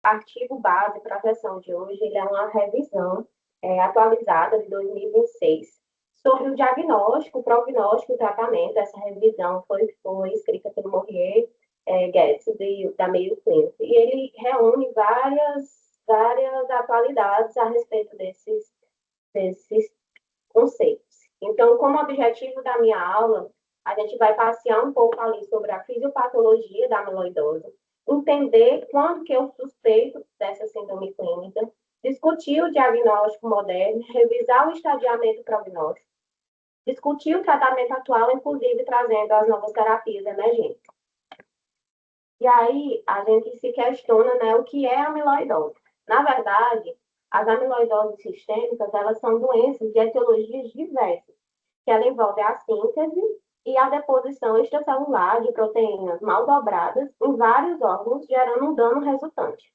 artigo base para a sessão de hoje, ele é uma revisão atualizada de 2026 sobre o diagnóstico, prognóstico e tratamento. Essa revisão foi escrita pelo Maurier Guedes, da Mayo Clinic, e ele reúne várias atualidades a respeito desses conceitos. Então, como objetivo da minha aula, a gente vai passear um pouco ali sobre a fisiopatologia da amiloidose, entender quando que eu suspeito dessa síndrome clínica, discutir o diagnóstico moderno, revisar o estadiamento prognóstico, discutir o tratamento atual, inclusive trazendo as novas terapias emergentes. E aí a gente se questiona, né, o que é amiloidose. Na verdade, as amiloidoses sistêmicas, elas são doenças de etiologias diversas, que ela envolve a síntese e a deposição extracelular de proteínas mal dobradas em vários órgãos, gerando um dano resultante.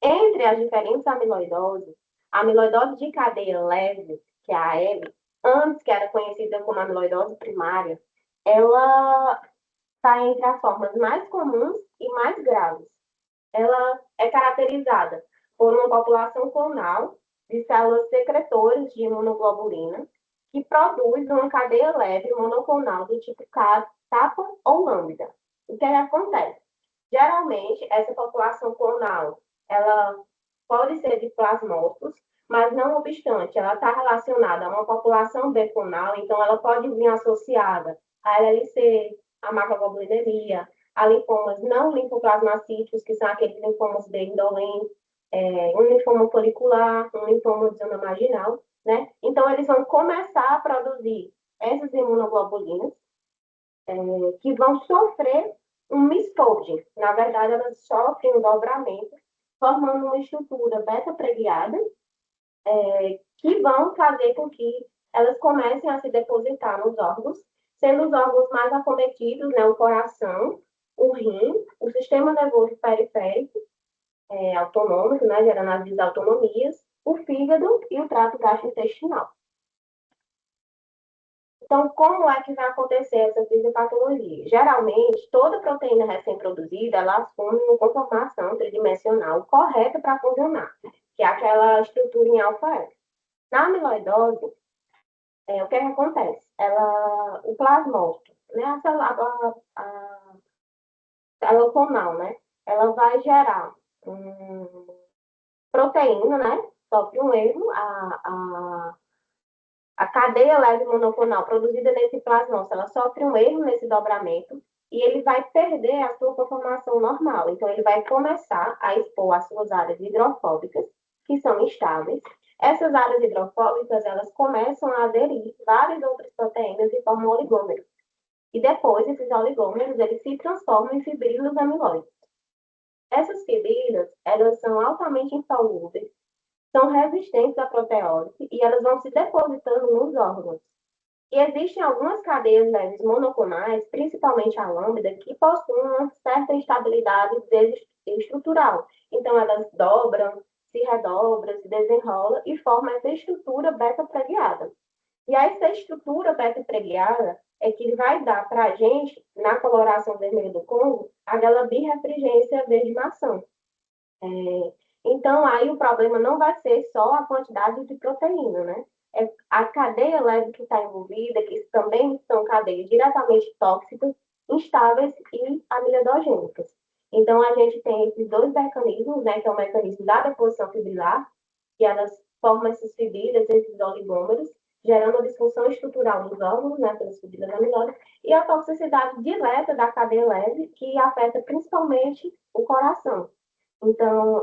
Entre as diferentes amiloidoses, a amiloidose de cadeia leve, que é a ALE, antes que era conhecida como amiloidose primária, ela está entre as formas mais comuns e mais graves. Ela é caracterizada por uma população clonal de células secretoras de imunoglobulina que produz uma cadeia leve monoclonal do tipo capa ou lambda. O que acontece? Geralmente, essa população clonal, ela pode ser de plasmócitos, mas não obstante, ela está relacionada a uma população B clonal, então ela pode vir associada a LLC, a macroglobulinemia, a linfomas não linfoplasmacíticos, que são aqueles linfomas B indolentes, um linfoma folicular, um linfoma de zona marginal, né? Então, eles vão começar a produzir essas imunoglobulinas, que vão sofrer um misfolding. Na verdade, elas sofrem um dobramento, formando uma estrutura beta-preguiada, que vão fazer com que elas comecem a se depositar nos órgãos, sendo os órgãos mais acometidos, né, o coração, o rim, o sistema nervoso periférico, autonômico, né, gerando as desautonomias, o fígado e o trato gastrointestinal. Então, como é que vai acontecer essa fisiopatologia? Geralmente, toda proteína recém-produzida, ela assume uma conformação tridimensional correta para funcionar, que é aquela estrutura em alfa-F. Na amiloidose, o que acontece? O plasmócito, né, a célula clonal, né, ela vai gerar proteína, né, sofre um erro, a cadeia leve monoclonal produzida nesse plasmócito, ela sofre um erro nesse dobramento e ele vai perder a sua conformação normal. Então, ele vai começar a expor as suas áreas hidrofóbicas, que são instáveis. Essas áreas hidrofóbicas, elas começam a aderir várias outras proteínas e formam oligômeros. E depois, esses oligômeros, eles se transformam em fibrilas amiloides. Essas fibrilas, elas são altamente insolúveis, são resistentes à proteólise e elas vão se depositando nos órgãos. E existem algumas cadeias leves monoclonais, principalmente a lambda, que possuem uma certa instabilidade estrutural. Então, elas dobram, se redobram, se desenrolam e formam essa estrutura beta-preguiada. E essa estrutura beta-preguiada é que vai dar para a gente, na coloração vermelha do Congo, aquela birrefringência verde-maçã. Então, aí o problema não vai ser só a quantidade de proteína, né? É a cadeia leve que está envolvida, que também são cadeias diretamente tóxicas, instáveis e amiloidogênicas. Então, a gente tem esses dois mecanismos, né? Que é o mecanismo da deposição fibrilar, que elas formam essas fibrilas, esses oligômeros, gerando a disfunção estrutural dos órgãos, né? Pelas fibrilas amiloides, e a toxicidade direta da cadeia leve, que afeta principalmente o coração. Então,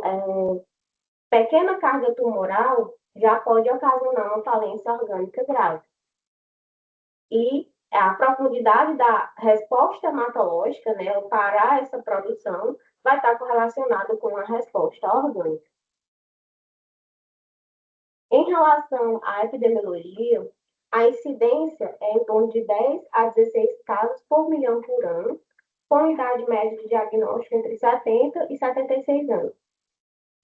pequena carga tumoral já pode ocasionar uma falência orgânica grave. E a profundidade da resposta hematológica, né, ou parar essa produção, vai estar correlacionada com a resposta orgânica. Em relação à epidemiologia, a incidência é em torno de 10 a 16 casos por milhão por ano, com idade média de diagnóstico entre 70 e 76 anos.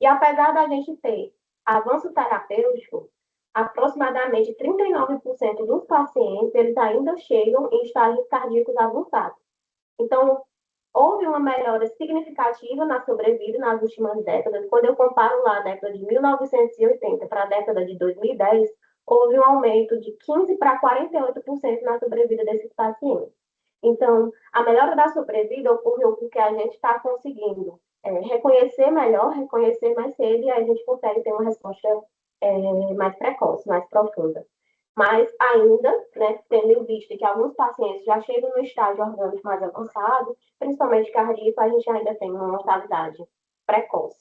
E apesar da gente ter avanço terapêutico, aproximadamente 39% dos pacientes eles ainda chegam em estágios cardíacos avançados. Então, houve uma melhora significativa na sobrevida nas últimas décadas. Quando eu comparo lá a década de 1980 para a década de 2010, houve um aumento de 15 para 48% na sobrevida desses pacientes. Então, a melhora da sobrevida ocorreu porque a gente está conseguindo reconhecer melhor, reconhecer mais cedo, e aí a gente consegue ter uma resposta mais precoce, mais profunda. Mas ainda, né, tendo em vista que alguns pacientes já chegam no estágio orgânico mais avançado, principalmente cardíaco, a gente ainda tem uma mortalidade precoce.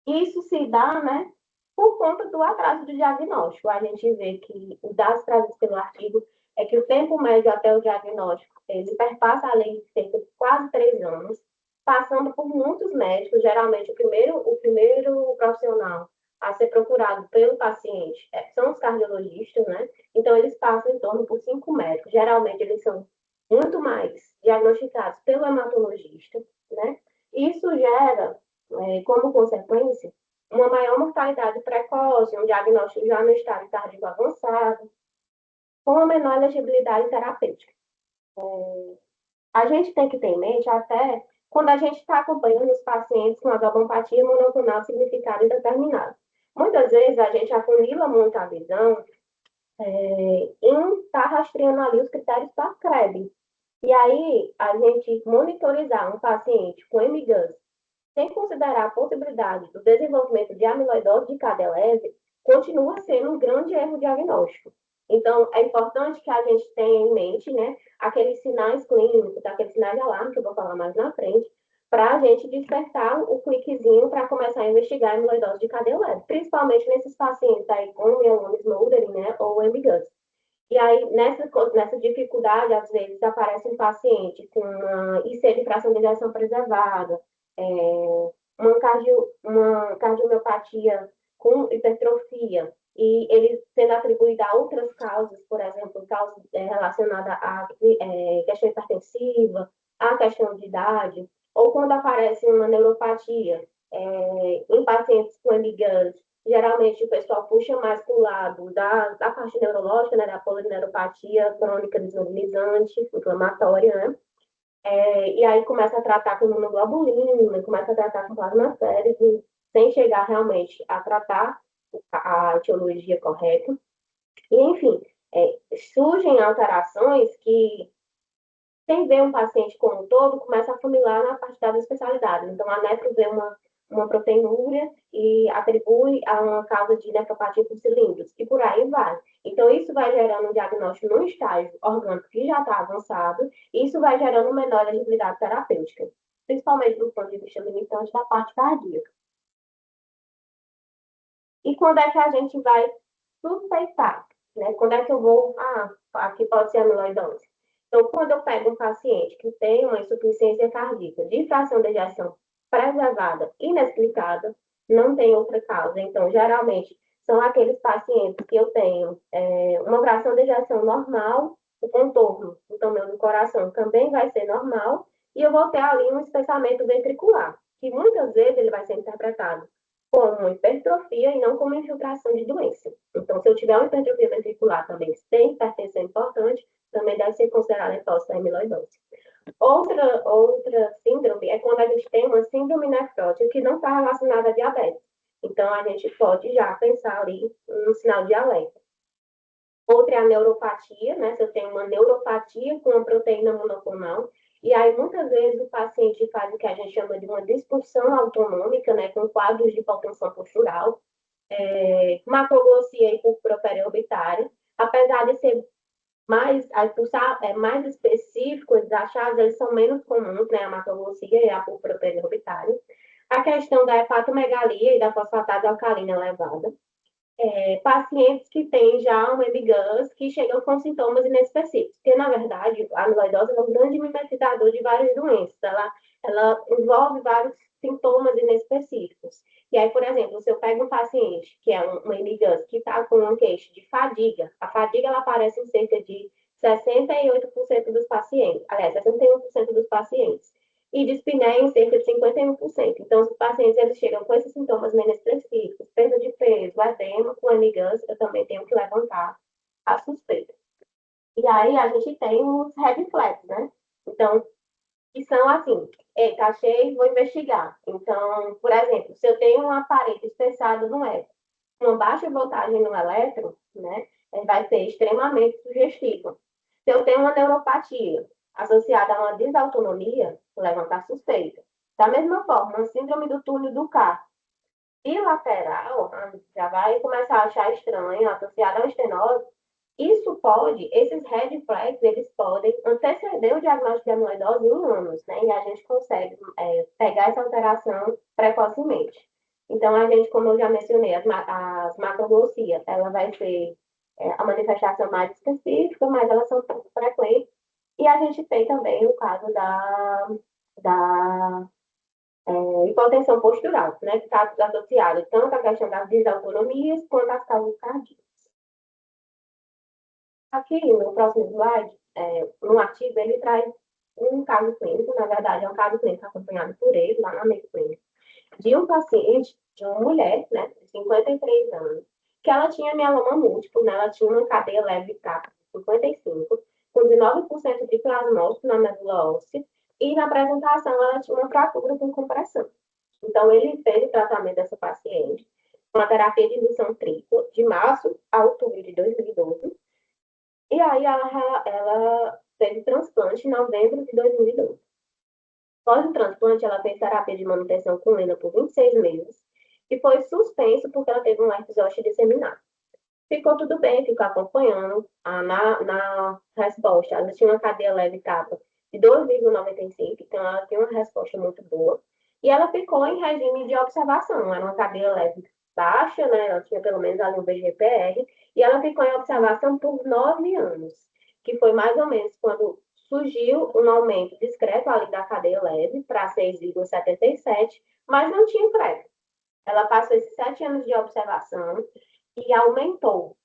Isso se dá, né, por conta do atraso do diagnóstico. A gente vê que os dados trazidos pelo artigo é que o tempo médio até o diagnóstico, ele perpassa além de cerca de quase 3 anos, passando por muitos médicos, geralmente o primeiro profissional a ser procurado pelo paciente são os cardiologistas, né? Então, eles passam em torno por 5 médicos. Geralmente, eles são muito mais diagnosticados pelo hematologista, né? Isso gera, como consequência, uma maior mortalidade precoce, um diagnóstico já no estado tardio avançado, com uma menor elegibilidade terapêutica. A gente tem que ter em mente até quando a gente está acompanhando os pacientes com a gabapentia monoclonal significada indeterminada. Muitas vezes a gente afunila muito a visão em estar rastreando ali os critérios para CREB. E aí, a gente monitorizar um paciente com MGUS sem considerar a possibilidade do desenvolvimento de amiloidose de cadeia leve, continua sendo um grande erro diagnóstico. Então, é importante que a gente tenha em mente, né, aqueles sinais clínicos, aqueles sinais de alarme, que eu vou falar mais na frente, para a gente despertar o cliquezinho para começar a investigar a amiloidose de cadeia leve, principalmente nesses pacientes aí com mieloma smoldering, né, ou MGUS. E aí, nessa dificuldade, às vezes, aparece um paciente com uma IC de fração de ejeção preservada, uma cardiomiopatia com hipertrofia, e ele sendo atribuído a outras causas, por exemplo, causas relacionadas à questão hipertensiva, à questão de idade, ou quando aparece uma neuropatia em pacientes com MGUS, geralmente o pessoal puxa mais para o lado da parte neurológica, né, da polineuropatia crônica desmobilizante, inflamatória, né? E aí começa a tratar com imunoglobulina, começa a tratar com plasmaférese, sem chegar realmente a tratar a etiologia correta. E, enfim, surgem alterações que, sem ver um paciente como um todo, começa a funilar na parte das especialidades. Então, a nefro vê uma proteinúria e atribui a uma causa de nefropatia por cilindros, e por aí vai. Então, isso vai gerando um diagnóstico num estágio orgânico que já está avançado, e isso vai gerando menor elegibilidade terapêutica, principalmente do ponto de vista limitante da parte cardíaca. E quando é que a gente vai suspeitar? Né? Quando é que eu vou... aqui pode ser amiloidose. Então, quando eu pego um paciente que tem uma insuficiência cardíaca de fração de ejeção preservada, inexplicada, não tem outra causa. Então, geralmente, são aqueles pacientes que eu tenho uma fração de ejeção normal, o contorno do tamanho do coração também vai ser normal, e eu vou ter ali um espessamento ventricular, que muitas vezes ele vai ser interpretado como hipertrofia e não como infiltração de doença. Então, se eu tiver uma hipertrofia ventricular também sem hipertensão importante, também deve ser considerada hipótese da amiloidose. Outra síndrome é quando a gente tem uma síndrome nefrótica que não está relacionada a diabetes. Então, a gente pode já pensar ali no sinal de alerta. Outra é a neuropatia, né? Se eu tenho uma neuropatia com uma proteína monoclonal, e aí muitas vezes o paciente faz o que a gente chama de uma disfunção autonômica, né? Com quadros de hipotensão postural, macroglossia e purpura orbitária, apesar de ser mais específicos, os achados eles são menos comuns, né? A macroglossia e a purpura orbitária. A questão da hepatomegalia e da fosfatase alcalina elevada. Pacientes que têm já um MGUS que chegam com sintomas inespecíficos, porque, na verdade, a amiloidose é um grande mimetizador de várias doenças, ela envolve vários sintomas inespecíficos. E aí, por exemplo, se eu pego um paciente que é um MGUS que está com um queixo de fadiga, a fadiga ela aparece em cerca de 68% dos pacientes, aliás, 61% dos pacientes, e dispneia em cerca de 51%. Então, os pacientes eles chegam com esses sintomas menos específicos, perda de peso, edema, com MGUS, eu também tenho que levantar a suspeita. E aí a gente tem os red flags, né? Então, que são assim, eita, achei, vou investigar. Então, por exemplo, se eu tenho um aparelho espessado no eco, uma baixa voltagem no elétron, né, vai ser extremamente sugestivo. Se eu tenho uma neuropatia associada a uma desautonomia, levantar suspeita. Da mesma forma, uma síndrome do túnel do carpo bilateral, já vai começar a achar estranho, associada a uma estenose, isso pode, esses red flags, eles podem anteceder o diagnóstico de amiloidose em anos, né? E a gente consegue pegar essa alteração precocemente. Então, a gente, como eu já mencionei, as macroglossias, ela vai ser a manifestação mais específica, mas elas são pouco frequentes. E a gente tem também o caso da hipotensão postural, né? Que está associado tanto à questão das desautonomias quanto às causas cardíacas. Aqui no próximo slide, no artigo, ele traz um caso clínico, na verdade, é um caso clínico acompanhado por ele, lá na Mayo Clinic, de um paciente, de uma mulher, né, de 53 anos, que ela tinha mieloma múltiplo, né, ela tinha uma cadeia leve capa de 55, com 19% de plasmócito na medula óssea, e na apresentação ela tinha uma fratura com compressão. Então, ele fez o tratamento dessa paciente, com a terapia de indução tripla, de março a outubro de 2012, e aí ela teve transplante em novembro de 2012. Após o transplante, ela fez terapia de manutenção com Lena por 26 meses e foi suspenso porque ela teve um herpes zoster disseminado. Ficou tudo bem, ficou acompanhando. Na resposta, ela tinha uma cadeia leve capa de 2,95, então ela tem uma resposta muito boa. E ela ficou em regime de observação, era uma cadeia leve baixa, né? Ela tinha pelo menos ali um VGPR, e ela ficou em observação por 9 anos, que foi mais ou menos quando surgiu um aumento discreto ali da cadeia leve para 6,77, mas não tinha crédito. Ela passou esses 7 anos de observação e aumentou.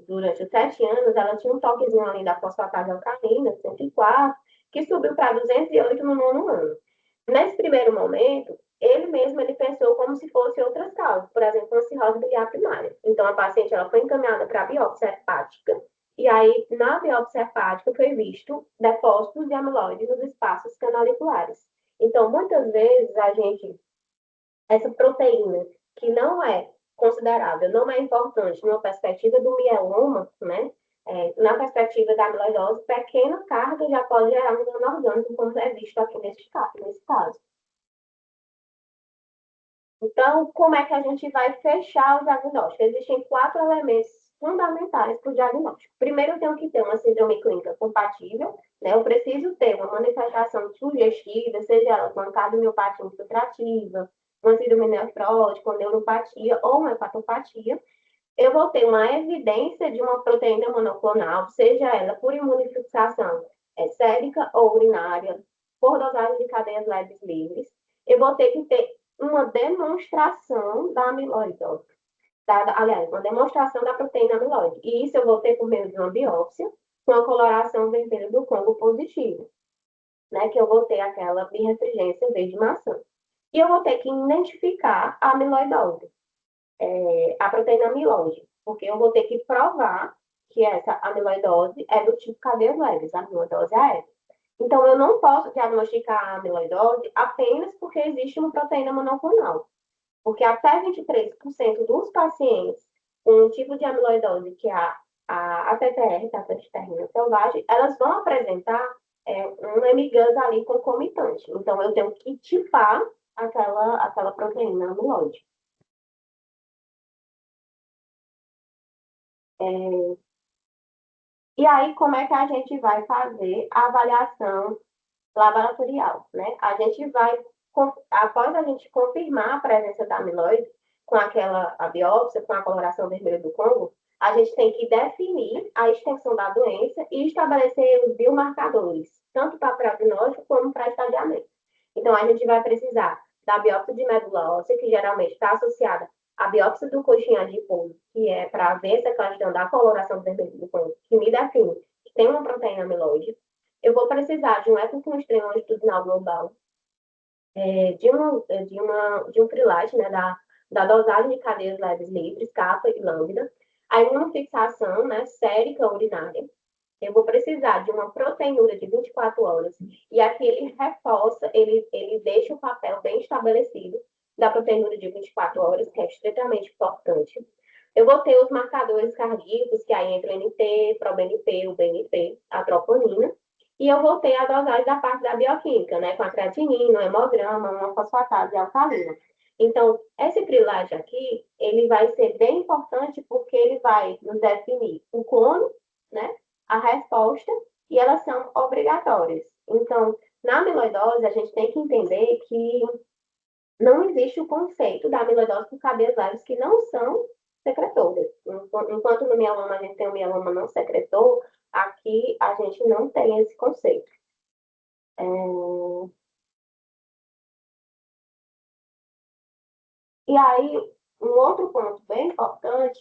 Durante os 7 anos, ela tinha um toquezinho ali da fosfatase alcalina, 104, que subiu para 208 no nono ano. Nesse primeiro momento, ele pensou como se fosse outras causas, por exemplo, uma cirrose biliar primária. Então, a paciente ela foi encaminhada para a biópsia hepática, e aí, na biópsia hepática, foi visto depósitos de amiloide nos espaços canaliculares. Então, muitas vezes, essa proteína, que não é considerável, não é importante numa perspectiva do mieloma, né? Na perspectiva da amiloidose, pequena carga já pode gerar um dano orgânico, como é visto aqui nesse caso. Então, como é que a gente vai fechar o diagnóstico? Existem 4 elementos fundamentais para o diagnóstico. Primeiro, eu tenho que ter uma síndrome clínica compatível, né? Eu preciso ter uma manifestação sugestiva, seja ela com cardiomiopatia infiltrativa, uma síndrome nefrótica, uma neuropatia ou uma hepatopatia. Eu vou ter uma evidência de uma proteína monoclonal, seja ela por imunofixação sérica ou urinária, por dosagem de cadeias leves livres. Eu vou ter que ter uma demonstração da amiloidose, aliás, uma demonstração da proteína amiloide. E isso eu vou ter por meio de uma biópsia, com a coloração vermelha do Congo positivo, né? Que eu vou ter aquela birrefringência verde maçã. E eu vou ter que identificar a amiloidose, a proteína amiloide, porque eu vou ter que provar que essa amiloidose é do tipo cadeias leves, a amiloidose é essa. Então, eu não posso diagnosticar a amiloidose apenas porque existe uma proteína monoclonal, porque até 23% dos pacientes com um tipo de amiloidose, que é a ATTR, taxoterrina selvagem, elas vão apresentar um MGUS ali concomitante. Então, eu tenho que tipar aquela proteína amiloide. E aí, como é que a gente vai fazer a avaliação laboratorial, né? A gente vai, após a gente confirmar a presença da amiloide, com a biópsia, com a coloração vermelha do Congo, a gente tem que definir a extensão da doença e estabelecer os biomarcadores, tanto para prognóstico como para estadiamento. Então, a gente vai precisar da biópsia de medula óssea, que geralmente está associada à biópsia do coxinha adiposo, que é para ver essa questão da coloração vermelha do Congo, que me define que tem uma proteína amiloide. Eu vou precisar de um ecoconstrema longitudinal global, de um freelite, né, da dosagem de cadeias leves livres, capa e lambda, aí uma fixação, né, sérica urinária, eu vou precisar de uma proteinura de 24 horas. E aqui ele reforça, ele deixa o papel bem estabelecido da proteinura de 24 horas, que é extremamente importante. Eu vou ter os marcadores cardíacos, que aí entra o NT, ProBNP, o BNP, a troponina. E eu vou ter a dosagem da parte da bioquímica, né? Com a creatinina, o hemograma, uma fosfatase alcalina. Então, esse trilage aqui, ele vai ser bem importante porque ele vai nos definir o clone, né? A resposta, e elas são obrigatórias. Então, na amiloidose, a gente tem que entender que não existe o conceito da amiloidose por cadeias leves que não são secretoras. Enquanto no mieloma a gente tem o mieloma não secretor, aqui a gente não tem esse conceito. E aí, um outro ponto bem importante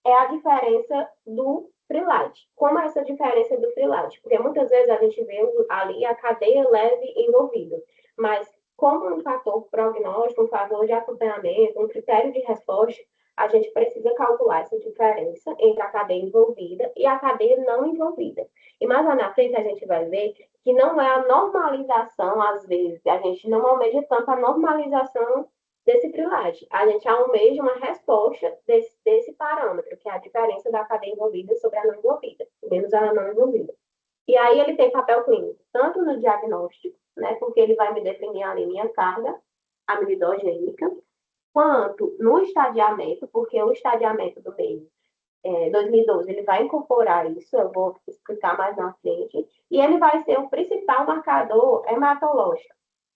é a diferença do freelite. Como é essa diferença do freelite? Porque muitas vezes a gente vê ali a cadeia leve envolvida, mas como um fator prognóstico, um fator de acompanhamento, um critério de resposta, a gente precisa calcular essa diferença entre a cadeia envolvida e a cadeia não envolvida. E mais lá na frente a gente vai ver que não é a normalização, às vezes, a gente não almeja tanto a normalização desse trilage. A gente almeja uma resposta desse parâmetro, que é a diferença da cadeia envolvida sobre a não envolvida, menos a não envolvida. E aí ele tem papel clínico, tanto no diagnóstico, né, porque ele vai me definir ali minha carga amilidogênica, quanto no estadiamento, porque o estadiamento do meio 2012 ele vai incorporar isso, eu vou explicar mais na frente, e ele vai ser o principal marcador hematológico.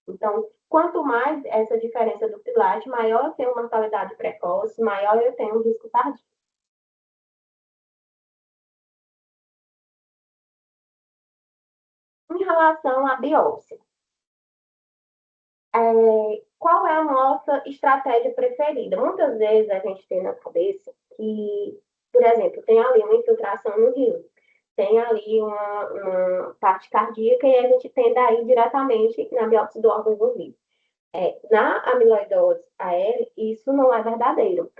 Então, quanto mais essa diferença do pilate, maior eu tenho mortalidade precoce, maior eu tenho um risco tardio. Em relação à biópsia, qual é a nossa estratégia preferida? Muitas vezes a gente tem na cabeça que, por exemplo, tem ali uma infiltração no rim, tem ali uma parte cardíaca e a gente tende a ir diretamente na biópsia do órgão envolvido. Na amiloidose AL, isso não é verdadeiro.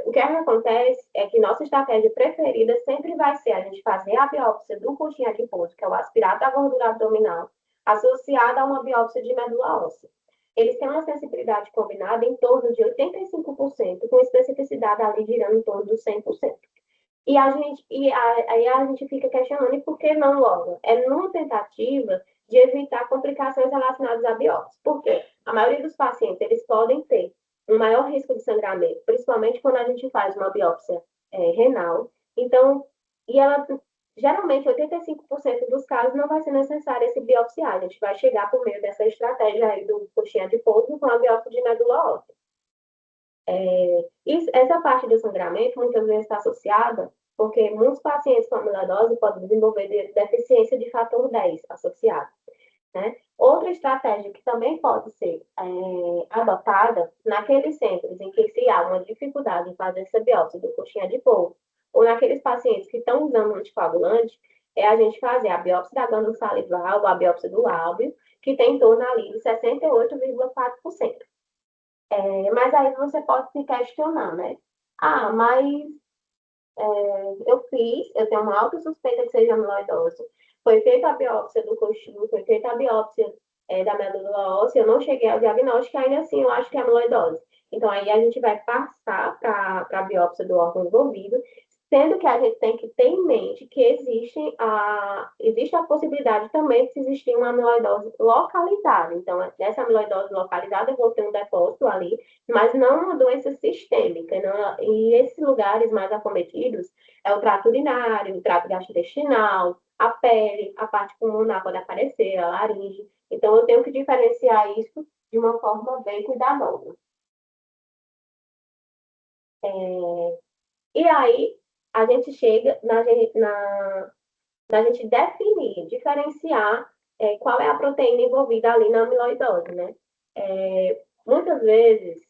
O que acontece é que nossa estratégia preferida sempre vai ser a gente fazer a biópsia do coxim adiposo, que é o aspirado da gordura abdominal, associada a uma biópsia de medula óssea. Eles têm uma sensibilidade combinada em torno de 85%, com especificidade ali girando em torno dos 100%. Aí a gente fica questionando, e por que não logo? É numa tentativa de evitar complicações relacionadas à biópsia. Por quê? A maioria dos pacientes, eles podem ter um maior risco de sangramento, principalmente quando a gente faz uma biópsia renal. Então, e ela, geralmente, 85% dos casos não vai ser necessário esse biopsiar. A gente vai chegar por meio dessa estratégia aí do coxinha de polvo com a biópsia de medula óssea. Essa parte do sangramento muitas vezes está associada porque muitos pacientes com amiloidose podem desenvolver deficiência de fator 10 associado. Né? Outra estratégia que também pode ser adotada naqueles centros em que se há uma dificuldade em fazer essa biópsia do coxinha de polvo, ou naqueles pacientes que estão usando anticoagulante, é a gente fazer a biópsia da glândula salival, ou a biópsia do lábio, que tem em torno ali de 68,4%. Mas aí você pode se questionar, né? Ah, mas eu tenho uma alta suspeita que seja amiloidose. Foi feita a biópsia do coxinho, foi feita a biópsia da medula óssea, eu não cheguei ao diagnóstico, ainda assim eu acho que é amiloidose. Então, aí a gente vai passar para a biópsia do órgão envolvido, sendo que a gente tem que ter em mente que existe a possibilidade também de existir uma amiloidose localizada. Então, nessa amiloidose localizada, eu vou ter um depósito ali, mas não uma doença sistêmica. Não, e esses lugares mais acometidos é o trato urinário, o trato gastrointestinal, a pele, a parte pulmonar pode aparecer, a laringe. Então, eu tenho que diferenciar isso de uma forma bem cuidadosa. E aí, a gente chega na gente definir, diferenciar qual é a proteína envolvida ali na amiloidose, né? Muitas vezes,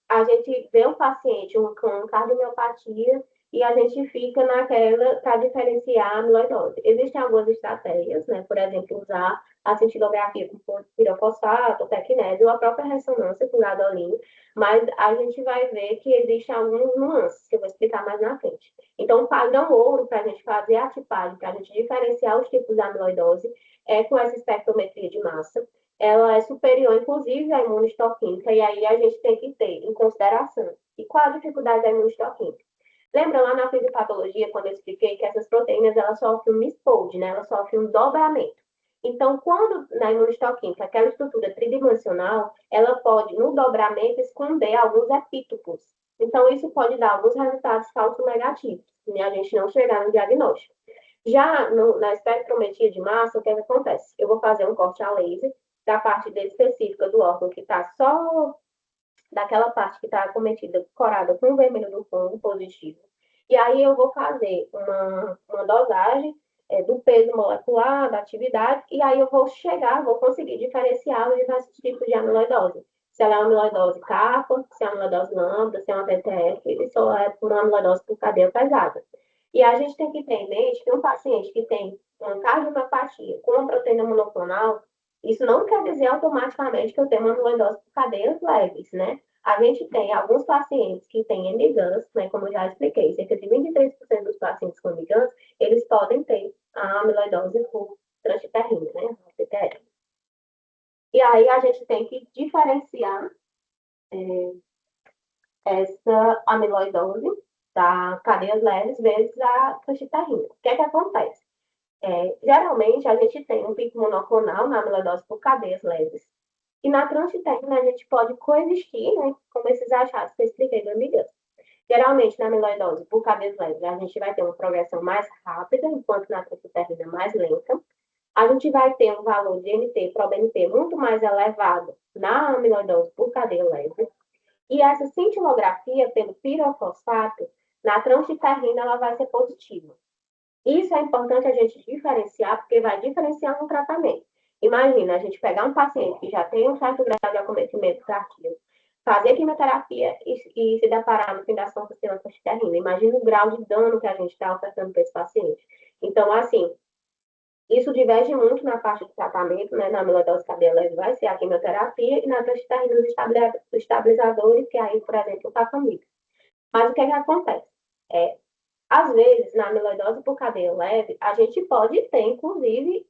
a gente vê um paciente com cardiomiopatia e a gente fica naquela para diferenciar a amiloidose. Existem algumas estratégias, né? Por exemplo, usar a cintilografia com pirofosfato, tecnésio, ou a própria ressonância com gadolínio, mas a gente vai ver que existem alguns nuances, que eu vou explicar mais na frente. Então, o padrão ouro para a gente fazer a tipagem, para a gente diferenciar os tipos de amiloidose, é com essa espectrometria de massa. Ela é superior, inclusive, à imunistoquímica, e aí a gente tem que ter em consideração. E qual a dificuldade da imunistoquímica? Lembra lá na fisiopatologia, quando eu expliquei que essas proteínas, elas sofrem um misfold, né? Elas sofrem um dobramento. Então, quando na imunistoquímica, aquela estrutura tridimensional, ela pode, no dobramento, esconder alguns epítopos. Então, isso pode dar alguns resultados falsos negativos, né? A gente não chegar no diagnóstico. Já na espectrometria de massa, o que acontece? Eu vou fazer um corte a laser da parte específica do órgão que está só daquela parte que está acometida, corada com o vermelho do fundo positivo. E aí eu vou fazer uma dosagem do peso molecular, da atividade, e aí eu vou conseguir diferenciar os diversos tipos de amiloidose. Se ela é uma amiloidose kappa, se é uma amiloidose lambda, se é uma TTF, e só é por uma amiloidose por cadeia pesada. E a gente tem que ter em mente que um paciente que tem uma cardiopatia com uma proteína monoclonal, isso não quer dizer automaticamente que eu tenho uma amiloidose por cadeias leves, né? A gente tem alguns pacientes que têm MGANS, né, como eu já expliquei, cerca de 23% dos pacientes com MGANS, eles podem ter a amiloidose por transtiterrina, né, a TTR. E aí a gente tem que diferenciar essa amiloidose da cadeias leves vezes a transtiterrina. O que é que acontece? Geralmente a gente tem um pico monoclonal na amiloidose por cadeias leves, e na transtiterrina a gente pode coexistir, né, como esses achados que eu expliquei do MGANS. Geralmente, na amiloidose por cadeias leves, a gente vai ter uma progressão mais rápida, enquanto na transtiterrina mais lenta. A gente vai ter um valor de NT, proBNP, muito mais elevado na amiloidose por cadeia leve. E essa cintilografia pelo pirofosfato, na transtiterrina, ela vai ser positiva. Isso é importante a gente diferenciar, porque vai diferenciar no tratamento. Imagina, a gente pegar um paciente que já tem um certo grau de acometimento cardíaco, fazer quimioterapia e se deparar no fim das contas com uma transtiterrina. Imagina o grau de dano que a gente está ofertando para esse paciente. Então, assim, isso diverge muito na parte do tratamento, né? Na amiloidose cadeia leve vai ser a quimioterapia e na transtiterrina os estabilizadores, que aí, por exemplo, o tafamida. Mas o que é que acontece? Às vezes, na amiloidose por cadeia leve, a gente pode ter, inclusive,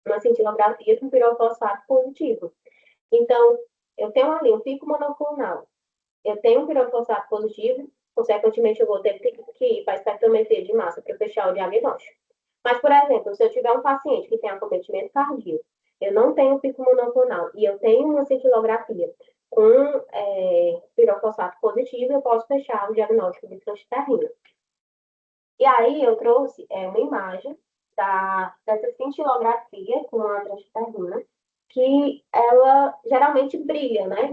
uma cintilografia com pirofosfato positivo. Então, eu tenho ali um pico monoclonal, eu tenho um pirofosfato positivo, consequentemente eu vou ter que ir para a espectrometria de massa para fechar o diagnóstico. Mas, por exemplo, se eu tiver um paciente que tem acometimento cardíaco, eu não tenho pico monoclonal e eu tenho uma cintilografia com pirofosfato positivo, eu posso fechar o diagnóstico de transtiterrina. E aí eu trouxe uma imagem dessa cintilografia com a transtiterrina, que ela geralmente brilha, né?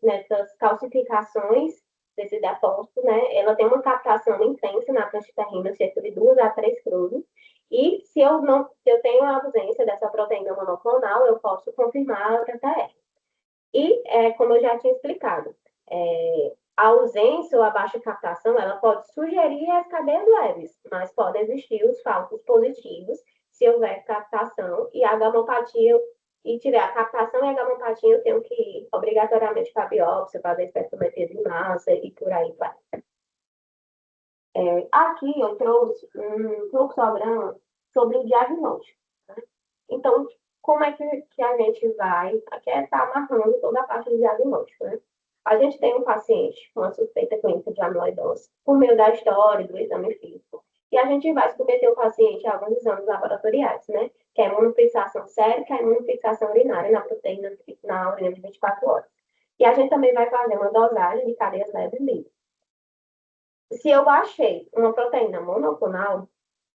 Nessas calcificações desses depósitos, né? Ela tem uma captação intensa na transtiterrina, cerca de 2 a 3 cruzes. E se eu tenho a ausência dessa proteína monoclonal, eu posso confirmar a TTR. E, como eu já tinha explicado, a ausência ou a baixa captação, ela pode sugerir as cadeias leves, mas podem existir os falsos positivos se houver captação e a gamopatia, e tiver a captação e a gamopatia, eu tenho que ir obrigatoriamente para a biópsia, fazer espectrometria de massa e por aí vai. Aqui eu trouxe um fluxograma sobre o diagnóstico. Né? Então, como é que a gente vai, aqui está amarrando toda a parte do diagnóstico, né? A gente tem um paciente com uma suspeita clínica de amiloidose, por meio da história do exame físico. E a gente vai submeter o paciente a alguns exames laboratoriais, né? Que é a imunofixação sérica e a imunofixação urinária na proteína, na urina de 24 horas. E a gente também vai fazer uma dosagem de cadeias leves livres. Se eu achei uma proteína monoclonal,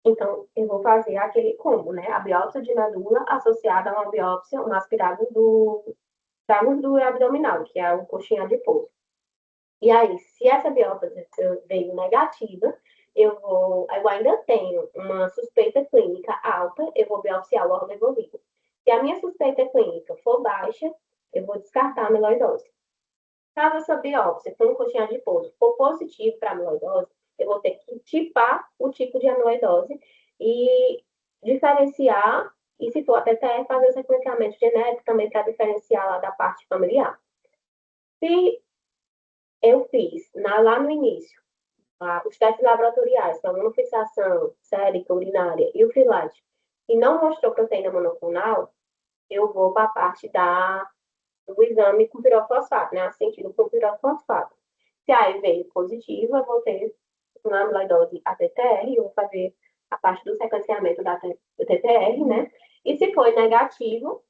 então eu vou fazer aquele combo, né? A biópsia de medula associada a uma biópsia, um aspirado da gordura abdominal, que é o coxinha adiposo. E aí, se essa biópsia veio negativa, eu ainda tenho uma suspeita clínica alta, eu vou biopsiar o órgão envolvido. Se a minha suspeita clínica for baixa, eu vou descartar a amiloidose. Caso essa biópsia com coxinha adiposo for positivo para amiloidose, eu vou ter que tipar o tipo de amiloidose e diferenciar E se for até fazer o sequenciamento genético também para diferenciar lá da parte familiar. Se eu fiz lá no início, os testes laboratoriais, que é a monofixação sérica urinária e o FILAT, e não mostrou proteína monoclonal, eu vou para a parte do exame com pirofosfato, né? Sentido com pirofosfato. Se aí veio positivo, eu vou ter uma amiloidose ATTR, eu vou fazer a parte do sequenciamento da TTR, né? E se for negativo,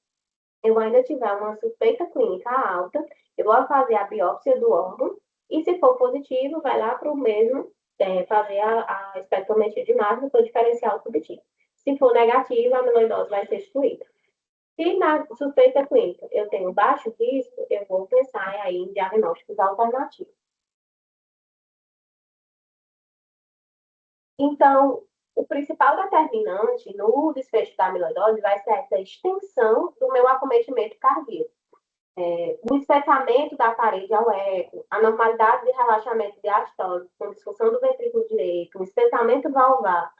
eu ainda tiver uma suspeita clínica alta, eu vou fazer a biópsia do órgão, e se for positivo, vai lá para o mesmo, fazer a espectrometria de massa para diferenciar o subtipo. Se for negativo, a amiloidose vai ser excluída. Se na suspeita clínica eu tenho baixo risco, eu vou pensar aí em diagnósticos alternativos. Então, o principal determinante no desfecho da amiloidose vai ser essa extensão do meu acometimento cardíaco. O espessamento da parede ao eco, a normalidade de relaxamento diastólico, com disfunção do ventrículo direito, o espessamento valvar,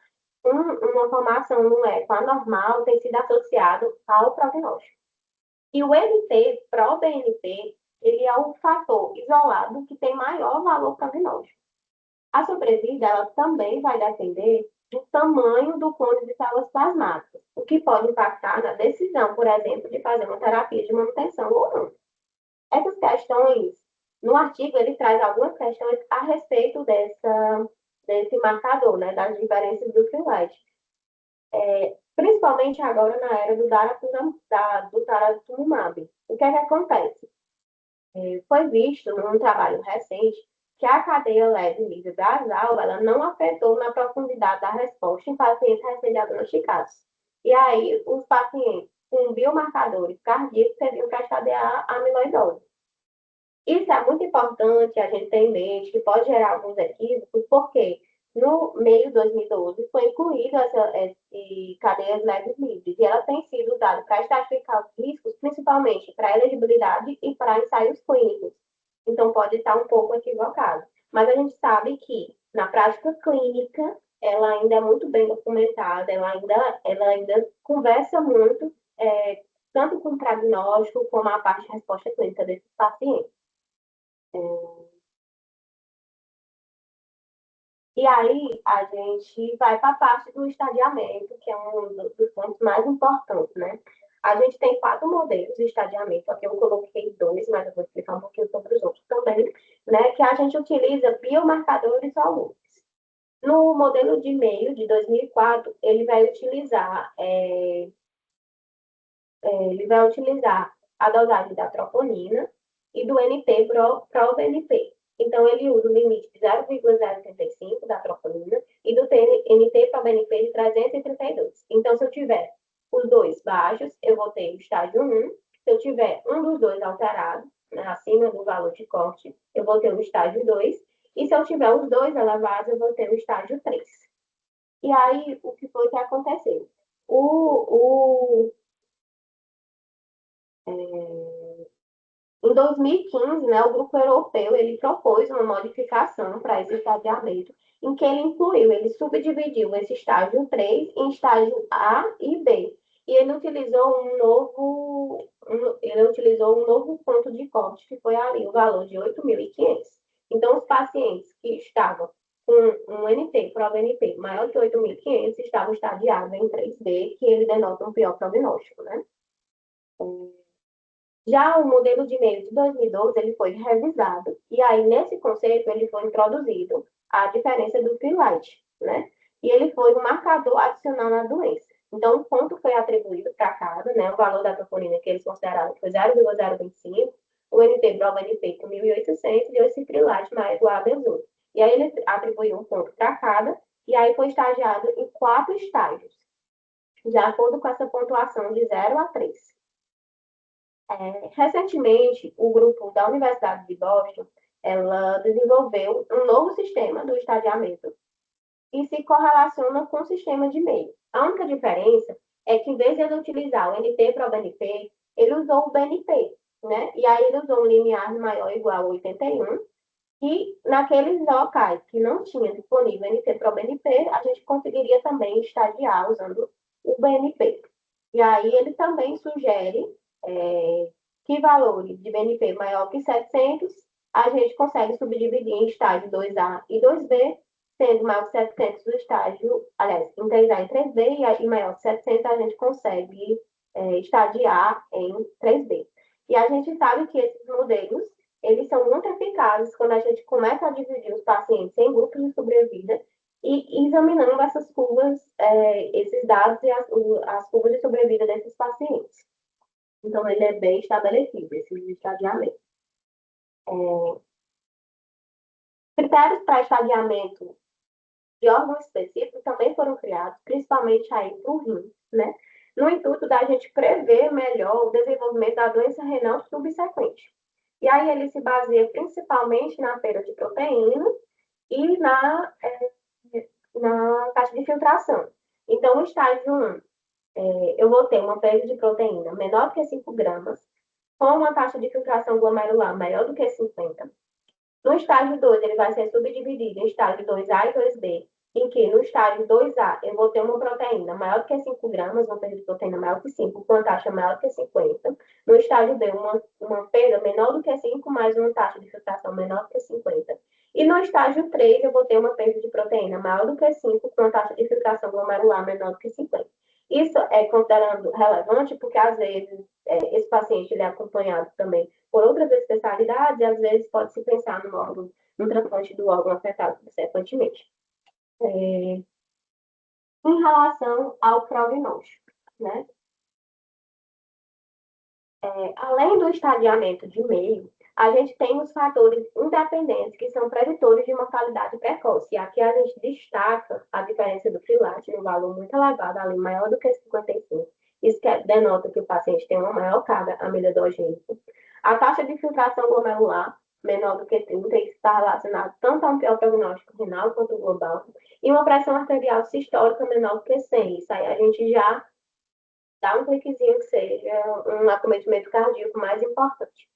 uma formação no eco anormal tem sido associado ao prognóstico. E o NT, pró-BNP, ele é o fator isolado que tem maior valor prognóstico. A sobrevida, ela também vai depender do tamanho do clone de células plasmáticas, o que pode impactar na decisão, por exemplo, de fazer uma terapia de manutenção ou não. Essas questões, no artigo, ele traz algumas questões a respeito desse marcador, né, das diferenças do FILAT. Principalmente agora na era do daratumumab. O que é que acontece? Foi visto num trabalho recente que a cadeia leve livre basal ela não afetou na profundidade da resposta em pacientes recém-diagnosticados. E aí, os pacientes com biomarcadores cardíacos teriam que estadiar a amiloidose. Isso é muito importante a gente ter em mente, que pode gerar alguns equívocos, porque no meio de 2012 foi incluído esse cadeias leves livres, e ela tem sido usada para estratificar os riscos, principalmente para elegibilidade e para ensaios clínicos. Então, pode estar um pouco equivocado. Mas a gente sabe que, na prática clínica, ela ainda é muito bem documentada, ela ainda conversa muito, tanto com o prognóstico como a parte de resposta clínica desses pacientes. E aí a gente vai para a parte do estadiamento, que é um dos pontos mais importantes, né? A gente tem 4 modelos de estadiamento, aqui eu coloquei 2, mas eu vou explicar um pouquinho sobre os outros também, né? Que a gente utiliza biomarcadores solúveis. No modelo de meio, de 2004, ele vai utilizar a dosagem da troponina e do NT pro-BNP. Então, ele usa o limite de 0,035 da troponina e do NT pro-BNP de 332. Então, se eu tiver os dois baixos, eu vou ter o estágio 1. Se eu tiver um dos dois alterado, né, acima do valor de corte, eu vou ter o estágio 2. E se eu tiver os dois elevados, eu vou ter o estágio 3. E aí, o que foi que aconteceu? Em 2015, né, o grupo europeu ele propôs uma modificação para esse estadiamento, em que ele subdividiu esse estágio 3 em estágio A e B. E ele utilizou um novo ponto de corte, que foi ali o valor de 8.500. Então, os pacientes que estavam com um NT, ProBNP, maior que 8.500, estavam estadiados em 3B, que ele denota um pior prognóstico, né? Já o modelo de meio de 2012, ele foi revisado, e aí nesse conceito ele foi introduzido a diferença do FILAT, né? E ele foi um marcador adicional na doença. Então, o ponto foi atribuído para cada, né? O valor da troponina que eles consideraram foi 0,025, o NT-proBNP com 1.800 e esse FILAT maior ou igual a 18. E aí ele atribuiu um ponto para cada, e aí foi estagiado em 4 estágios, de acordo com essa pontuação de 0 a 3. Recentemente, o grupo da Universidade de Boston, ela desenvolveu um novo sistema do estadiamento e se correlaciona com o sistema de meio. A única diferença é que, em vez de ele utilizar o NT para o BNP, ele usou o BNP, né? E aí ele usou um limiar maior ou igual a 81, e naqueles locais que não tinha disponível NT para o BNP, a gente conseguiria também estadiar usando o BNP. E aí ele também sugere que valores de BNP maior que 700, a gente consegue subdividir em estágio 2A e 2B, sendo maior que 700 o estágio, aliás, em 3A e 3B, e maior que 700 a gente consegue estadiar em 3B. E a gente sabe que esses modelos, eles são muito eficazes quando a gente começa a dividir os pacientes em grupos de sobrevida e examinando essas curvas, esses dados e as curvas de sobrevida desses pacientes. Então, ele é bem estabelecido, esse estadiamento. Critérios para estadiamento de órgão específico também foram criados, principalmente aí para o rim, né? No intuito da gente prever melhor o desenvolvimento da doença renal subsequente. E aí ele se baseia principalmente na perda de proteína e na taxa de filtração. Então, o estágio 1, eu vou ter uma perda de proteína menor do que 5 gramas, com uma taxa de filtração glomerular maior do que 50. No estágio 2, ele vai ser subdividido em estágio 2A e 2B, em que no estágio 2A eu vou ter uma proteína maior do que 5 gramas, uma perda de proteína maior que 5, com uma taxa maior do que 50. No estágio B, uma perda menor do que 5, mais uma taxa de filtração menor do que 50. E no estágio 3, eu vou ter uma perda de proteína maior do que 5, com uma taxa de filtração glomerular menor do que 50. Isso é considerando relevante porque, às vezes, esse paciente ele é acompanhado também por outras especialidades, e às vezes pode-se pensar no órgão, no transplante do órgão afetado subsequentemente. Em relação ao prognóstico, né? Além do estadiamento de meio, a gente tem os fatores independentes que são preditores de mortalidade precoce. E aqui a gente destaca a diferença do Freelite no valor muito elevado, ali maior do que 55. Isso denota que o paciente tem uma maior carga amiloidogênica. A taxa de filtração glomerular menor do que 30, isso está relacionado tanto a um pior prognóstico renal quanto global. E uma pressão arterial sistólica menor do que 100. Isso aí a gente já dá um cliquezinho que seja um acometimento cardíaco mais importante.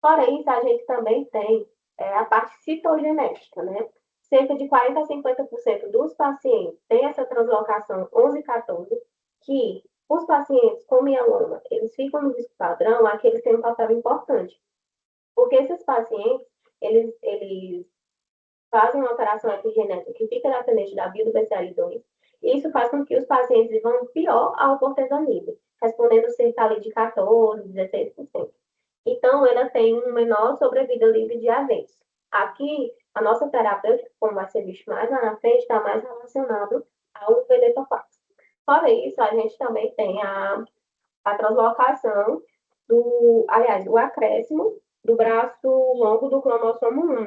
Fora isso, a gente também tem a parte citogenética, né? Cerca de 40 a 50% dos pacientes têm essa translocação 11-14, que os pacientes com mieloma, eles ficam no risco padrão, aqui eles têm um papel importante, porque esses pacientes, eles fazem uma alteração epigenética que fica dependente da bio do BCL2, e isso faz com que os pacientes vão pior ao cortesonide, respondendo cerca ali de 14, 16%. Então, ela tem um menor sobrevida livre de eventos. Aqui, a nossa terapêutica, como vai ser visto mais lá na frente, está mais relacionado ao venetoclax. Fora isso, a gente também tem a translocação aliás, o acréscimo do braço longo do cromossomo 1.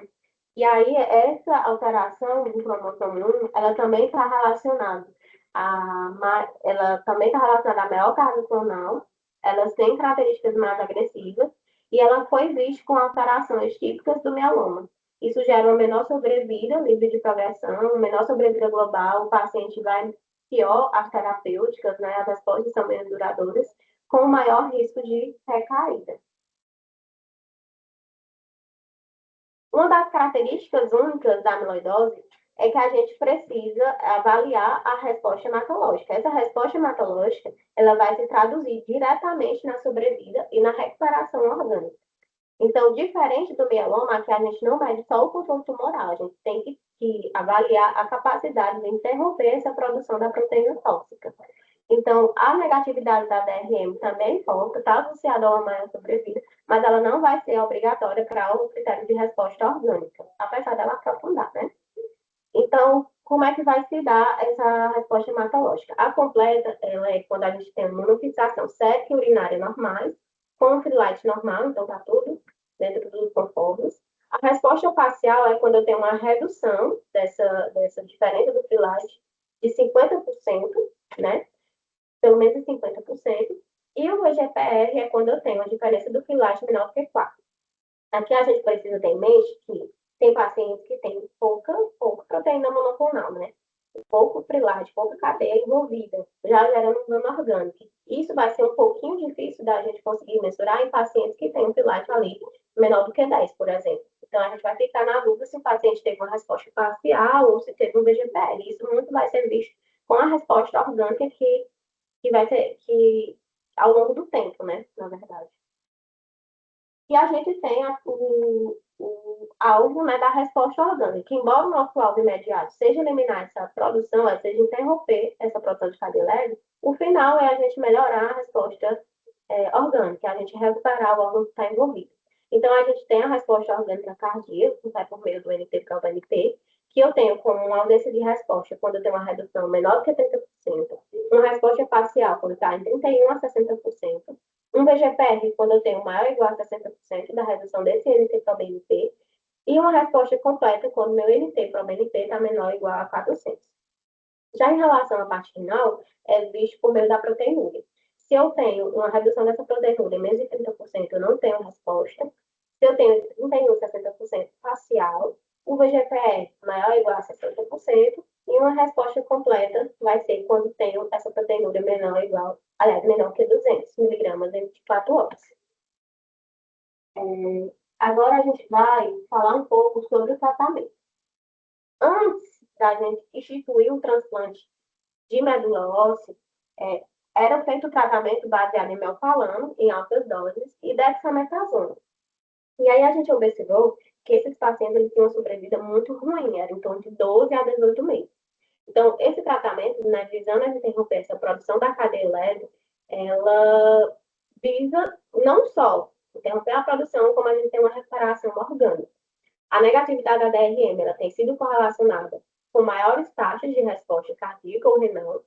E aí, essa alteração do cromossomo 1, ela também está relacionada ela também está relacionada à maior carga clonal, elas têm características mais agressivas, e ela foi vista com alterações típicas do mieloma. Isso gera uma menor sobrevida, livre de progressão, menor sobrevida global, o paciente vai pior às terapêuticas, né, as respostas são menos duradouras, com maior risco de recaída. Uma das características únicas da amiloidose é que a gente precisa avaliar a resposta hematológica. Essa resposta hematológica, ela vai se traduzir diretamente na sobrevida e na recuperação orgânica. Então, diferente do mieloma, que a gente não mede só o controle tumoral, a gente tem que avaliar a capacidade de interromper essa produção da proteína tóxica. Então, a negatividade da DRM também importa, está associada a uma maior sobrevida, mas ela não vai ser obrigatória para o critério de resposta orgânica, apesar dela aprofundar, né? Então, como é que vai se dar essa resposta hematológica? A completa, ela é quando a gente tem uma monofixação sérica e urinária normais, com Freelite normal, então está tudo dentro dos conformes. A resposta parcial é quando eu tenho uma redução dessa diferença do Freelite de 50%, né? Pelo menos 50%, e o VGPR é quando eu tenho a diferença do Freelite menor do que 4. Aqui a gente precisa ter em mente que tem pacientes que têm pouca proteína monoclonal, né? Pouco Freelite, pouca cadeia envolvida, já gerando um dano orgânico. Isso vai ser um pouquinho difícil da gente conseguir mensurar em pacientes que têm um Freelite ali menor do que 10, por exemplo. Então, a gente vai ficar na dúvida se o paciente teve uma resposta parcial ou se teve um VGPR. Isso muito vai ser visto com a resposta orgânica que que vai ser que ao longo do tempo, né, na verdade. E a gente tem o alvo, né, da resposta orgânica. Embora o nosso alvo imediato seja eliminar essa produção, seja interromper essa produção de cadeia leve, o final é a gente melhorar a resposta orgânica, a gente recuperar o órgão que está envolvido. Então, a gente tem a resposta orgânica cardíaca, que vai por meio do NT-proBNP, que eu tenho como uma ausência de resposta quando eu tenho uma redução menor do que 30%, uma resposta parcial quando está em 31% a 60%, um VGPR quando eu tenho maior ou igual a 60% da redução desse NT-proBNP, e uma resposta completa quando meu NT-proBNP está menor ou igual a 400. Já em relação à parte final, é visto por meio da proteinúria. Se eu tenho uma redução dessa proteinúria em menos de 30%, eu não tenho resposta. Se eu tenho 31, 60% parcial, o VGPR maior ou igual a 60%, e uma resposta completa vai ser quando tenho essa proteinúria menor ou igual, aliás, menor que 200 miligramas em 24 horas. Agora a gente vai falar um pouco sobre o tratamento. Antes da gente instituir o transplante de medula óssea, era feito o tratamento baseado em melphalano, em altas doses, e dexametasona. E aí a gente observou que esses pacientes eles tinham uma sobrevida muito ruim, era em torno de 12 a 18 meses. Então, esse tratamento, né, visando interromper essa produção da cadeia leve, ela visa não só interromper a produção, como a gente tem uma recuperação orgânica. A negatividade da DRM ela tem sido correlacionada com maiores taxas de resposta cardíaca ou renal,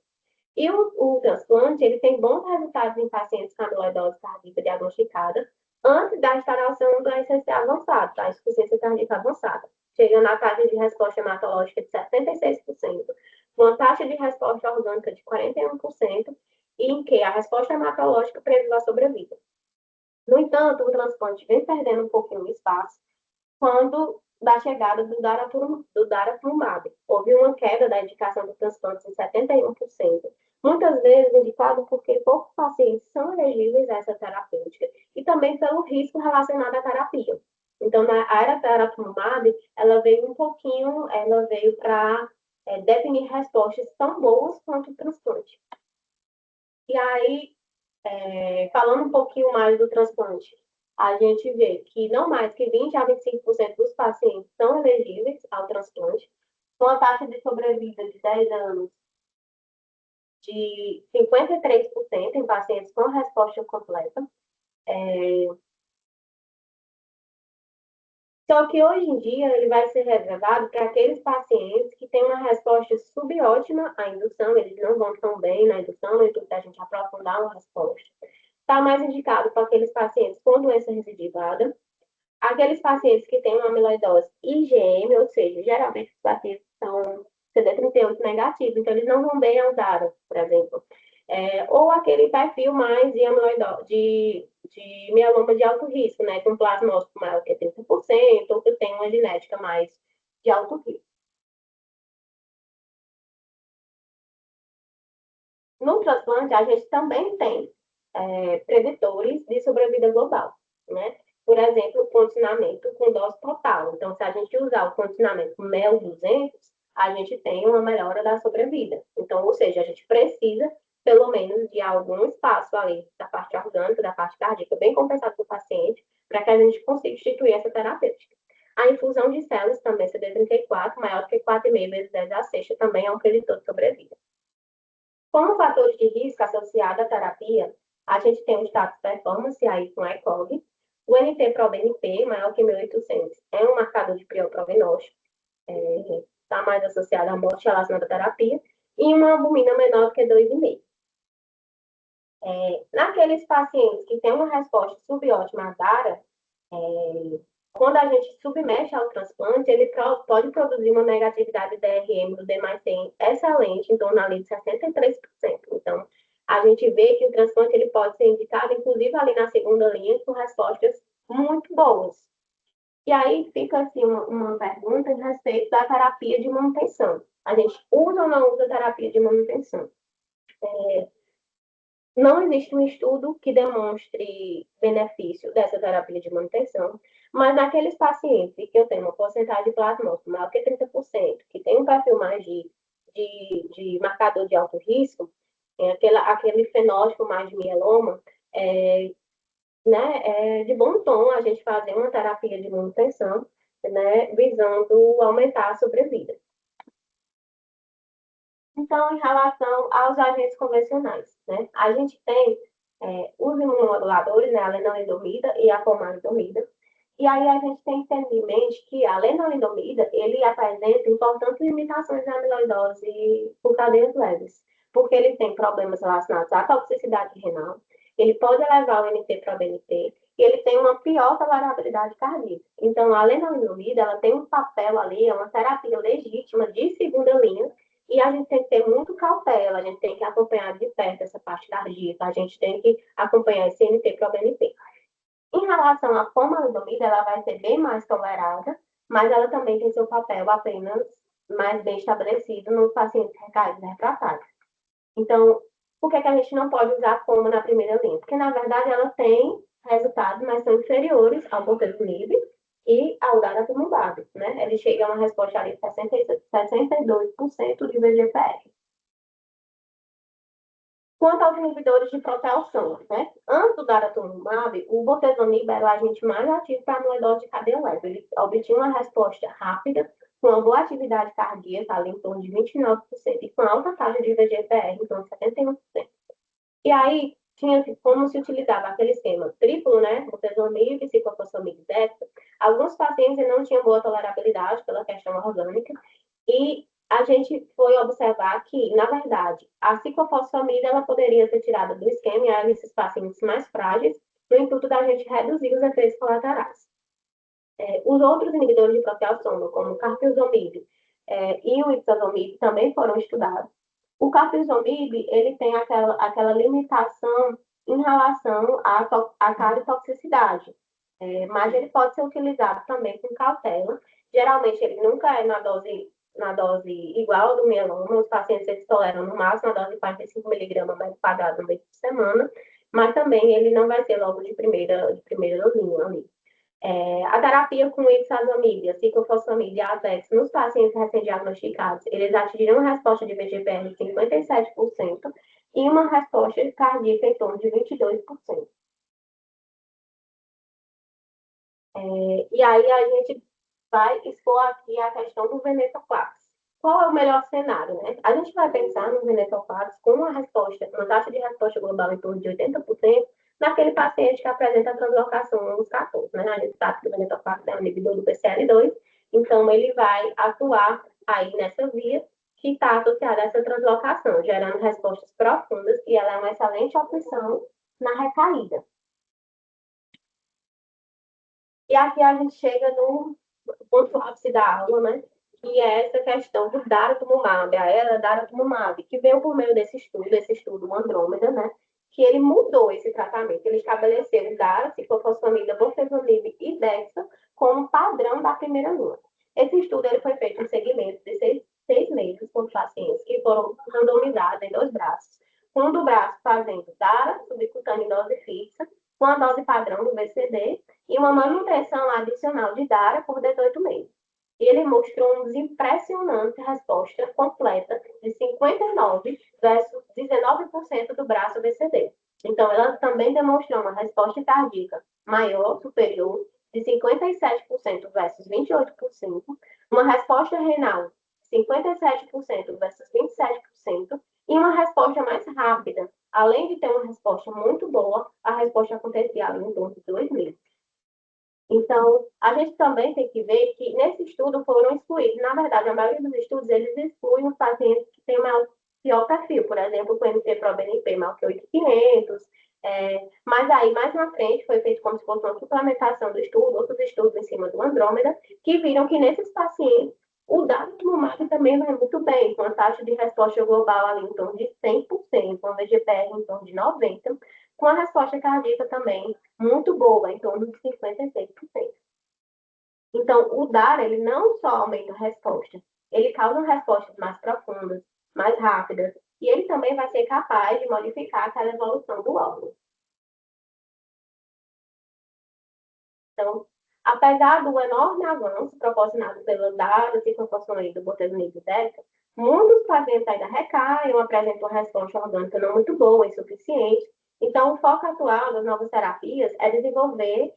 e o transplante, ele tem bons resultados em pacientes com amiloidose cardíaca diagnosticada antes da instalação do ICC avançado, da insuficiência cardíaca avançada, chegando à taxa de resposta hematológica de 76%, com uma taxa de resposta orgânica de 41%, e em que a resposta hematológica previu a sobrevida. No entanto, o transplante vem perdendo um pouquinho o espaço quando da chegada do daratumumab. Houve uma queda da indicação do transplante em 71%, muitas vezes indicado porque poucos pacientes são elegíveis a essa terapêutica e também pelo risco relacionado à terapia. Então, a era daratumumab, ela veio para definir respostas tão boas quanto o transplante. E aí, falando um pouquinho mais do transplante, a gente vê que não mais que 20 a 25% dos pacientes são elegíveis ao transplante, com a taxa de sobrevida de 10 anos de 53% em pacientes com resposta completa. Só que hoje em dia ele vai ser reservado para aqueles pacientes que têm uma resposta subótima à indução, eles não vão tão bem na indução, no intuito da gente aprofundar uma resposta. Está mais indicado para aqueles pacientes com doença recidivada, aqueles pacientes que têm uma amiloidose IgM, ou seja, geralmente os pacientes são CD38 negativos, então eles não vão bem ao DARA, por exemplo. Ou aquele perfil mais de amiloidose, de mieloma de alto risco, né, com plasmócito maior que 30%, ou que tem uma genética mais de alto risco. No transplante, a gente também tem preditores de sobrevida global, né? Por exemplo, o continamento com dose total. Então, se a gente usar o continamento MEL 200, a gente tem uma melhora da sobrevida. Então, ou seja, a gente precisa, pelo menos, de algum espaço ali da parte orgânica, da parte cardíaca, bem compensado para o paciente, para que a gente consiga instituir essa terapêutica. A infusão de células também, CD34, maior do que 4,5 vezes 10 a sexta, também é um preditor de sobrevida. Como fatores de risco associados à terapia, a gente tem o status performance aí com ECOG, o NT-proBNP maior que 1.800 é um marcador de prognóstico, está mais associado à morte relacionada à terapia, e uma albumina menor do que 2,5. Naqueles pacientes que têm uma resposta subótima à DARA, quando a gente submete ao transplante, ele pode produzir uma negatividade DRM do D+100 excelente, em torno ali de 63%. Então, a gente vê que o transplante ele pode ser indicado, inclusive ali na segunda linha, com respostas muito boas. E aí fica assim uma pergunta a respeito da terapia de manutenção. A gente usa ou não usa terapia de manutenção? Não existe um estudo que demonstre benefício dessa terapia de manutenção, mas naqueles pacientes que eu tenho uma porcentagem de plasmócito maior que 30%, que tem um perfil mais de marcador de alto risco, aquele fenótipo mais de mieloma, né, é de bom tom a gente fazer uma terapia de manutenção, né, visando aumentar a sobrevida. Então, em relação aos agentes convencionais, né, a gente tem os imunomoduladores, né, a lenalidomida e a pomalidomida, e aí a gente tem que ter em mente que a lenalidomida, ele apresenta importantes limitações na amiloidose por cadeias leves, porque ele tem problemas relacionados à toxicidade renal, ele pode levar o NT para o BNP, e ele tem uma pior tolerabilidade cardíaca. Então, a lenalidomida, ela tem um papel ali, é uma terapia legítima de segunda linha, e a gente tem que ter muito cautela, a gente tem que acompanhar de perto essa parte cardíaca, a gente tem que acompanhar esse NT para o BNP. Em relação à pomalidomida, ela vai ser bem mais tolerada, mas ela também tem seu papel apenas mais bem estabelecido nos pacientes recaídos refratários. Então, por que a gente não pode usar a poma na primeira linha? Porque, na verdade, ela tem resultados, mas são inferiores ao bortezomib e ao daratumumab, né? Ele chega a uma resposta ali de 62% de VGPR. Quanto aos inibidores de proteação, né? Antes do daratumumab, o bortezomib era o agente mais ativo para a amiloidose de cadeia leve. Ele obtinha uma resposta rápida, com uma boa atividade cardíaca, ali em torno de 29%, e com alta taxa de VGPR, em torno de 71%. E aí, tinha como se utilizava aquele esquema triplo, né? Bortezomib, ciclofosfamida e dexa. Alguns pacientes não tinham boa tolerabilidade pela questão orgânica, e a gente foi observar que, na verdade, a ciclofosfamida ela poderia ser tirada do esquema e aí esses pacientes mais frágeis, no intuito da gente reduzir os efeitos colaterais. Os outros inibidores de proteassoma, como o carfilzomib e o iptazomib, também foram estudados. O carfilzomib, ele tem aquela limitação em relação à cariotoxicidade, mas ele pode ser utilizado também com cautela. Geralmente, ele nunca é na dose igual ao do mieloma, os pacientes eles toleram no máximo a dose de 45 miligramas metro quadrado no mês por semana, mas também ele não vai ser logo de primeira linha ali. A terapia com ixazomib, ciclofosfamida e Atex nos pacientes recém-diagnosticados, eles atingiram uma resposta de VGPR de 57% e uma resposta cardíaca em torno de 22%. E aí a gente vai expor aqui a questão do venetoclax. Qual é o melhor cenário, né? A gente vai pensar no venetoclax com uma taxa de resposta global em torno de 80%, naquele paciente que apresenta a translocação nos 14, né? A gente sabe que o venetoclax é um inibidor do BCL2, então ele vai atuar aí nessa via que está associada a essa translocação, gerando respostas profundas, e ela é uma excelente opção na recaída. E aqui a gente chega no ponto ápice da aula, né? Que é essa questão do daratumumab, a era daratumumab, que veio por meio desse estudo Andrômeda, né? Que ele mudou esse tratamento, ele estabeleceu o DARA, ciclofosfamida, bortezomib e dexa como padrão da primeira linha. Esse estudo ele foi feito em segmento de seis meses com pacientes que foram randomizados em 2 braços. Um do braço fazendo DARA, subcutâneo em dose fixa, com a dose padrão do BCD, e uma manutenção adicional de DARA por 18 meses. E ele mostrou uma impressionante resposta completa de 59% versus 19% do braço BCD. Então, ela também demonstrou uma resposta cardíaca maior, superior, de 57% versus 28%, uma resposta renal 57% versus 27%, e uma resposta mais rápida. Além de ter uma resposta muito boa, a resposta acontecia ali em torno de 2 meses. Então, a gente também tem que ver que nesse estudo foram excluídos, na verdade, a maioria dos estudos, eles excluem os pacientes que têm maior pior perfil, por exemplo, com NT-proBNP maior que 8.500, mas aí, mais na frente, foi feito como se fosse uma suplementação do estudo, outros estudos em cima do Andrômeda, que viram que nesses pacientes, o daratumumab também vai muito bem, com a taxa de resposta global ali em torno de 100%, com a VGPR em torno de 90%, com a resposta cardíaca também muito boa, em torno de 56%. Então, o DAR, ele não só aumenta a resposta, ele causa respostas mais profundas, mais rápidas, e ele também vai ser capaz de modificar aquela evolução do órgão. Então, apesar do enorme avanço proporcionado pela DAR, ciclofosfamida, bortezomib e dexa, Muitos pacientes ainda recaem ou apresentam resposta orgânica não muito boa, insuficiente. Então, o foco atual das novas terapias é desenvolver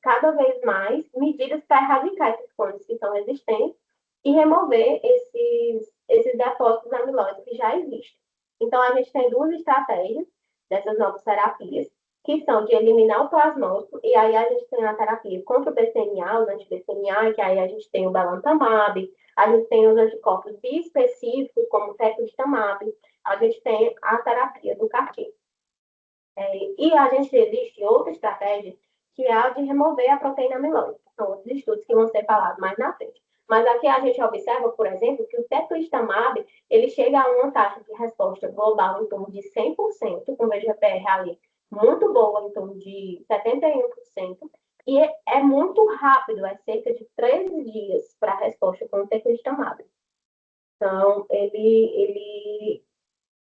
cada vez mais medidas para erradicar esses clones que são resistentes e remover esses depósitos amiloides que já existem. Então, a gente tem duas estratégias dessas novas terapias, que são de eliminar o plasmócito, e aí a gente tem a terapia contra o BCMA, os anti-BCMA, que aí a gente tem o belantamab, a gente tem os anticorpos biespecíficos, como o teclistamab, a gente tem a terapia do CAR-T. E a gente existe outra estratégia, que é a de remover a proteína amiloide. São outros estudos que vão ser falados mais na frente. Mas aqui a gente observa, por exemplo, que o teclistamab, ele chega a uma taxa de resposta global em torno de 100%, com VGPR ali muito boa, em torno de 71%, e é muito rápido, é cerca de 13 dias para a resposta com o teclistamab. Então, ele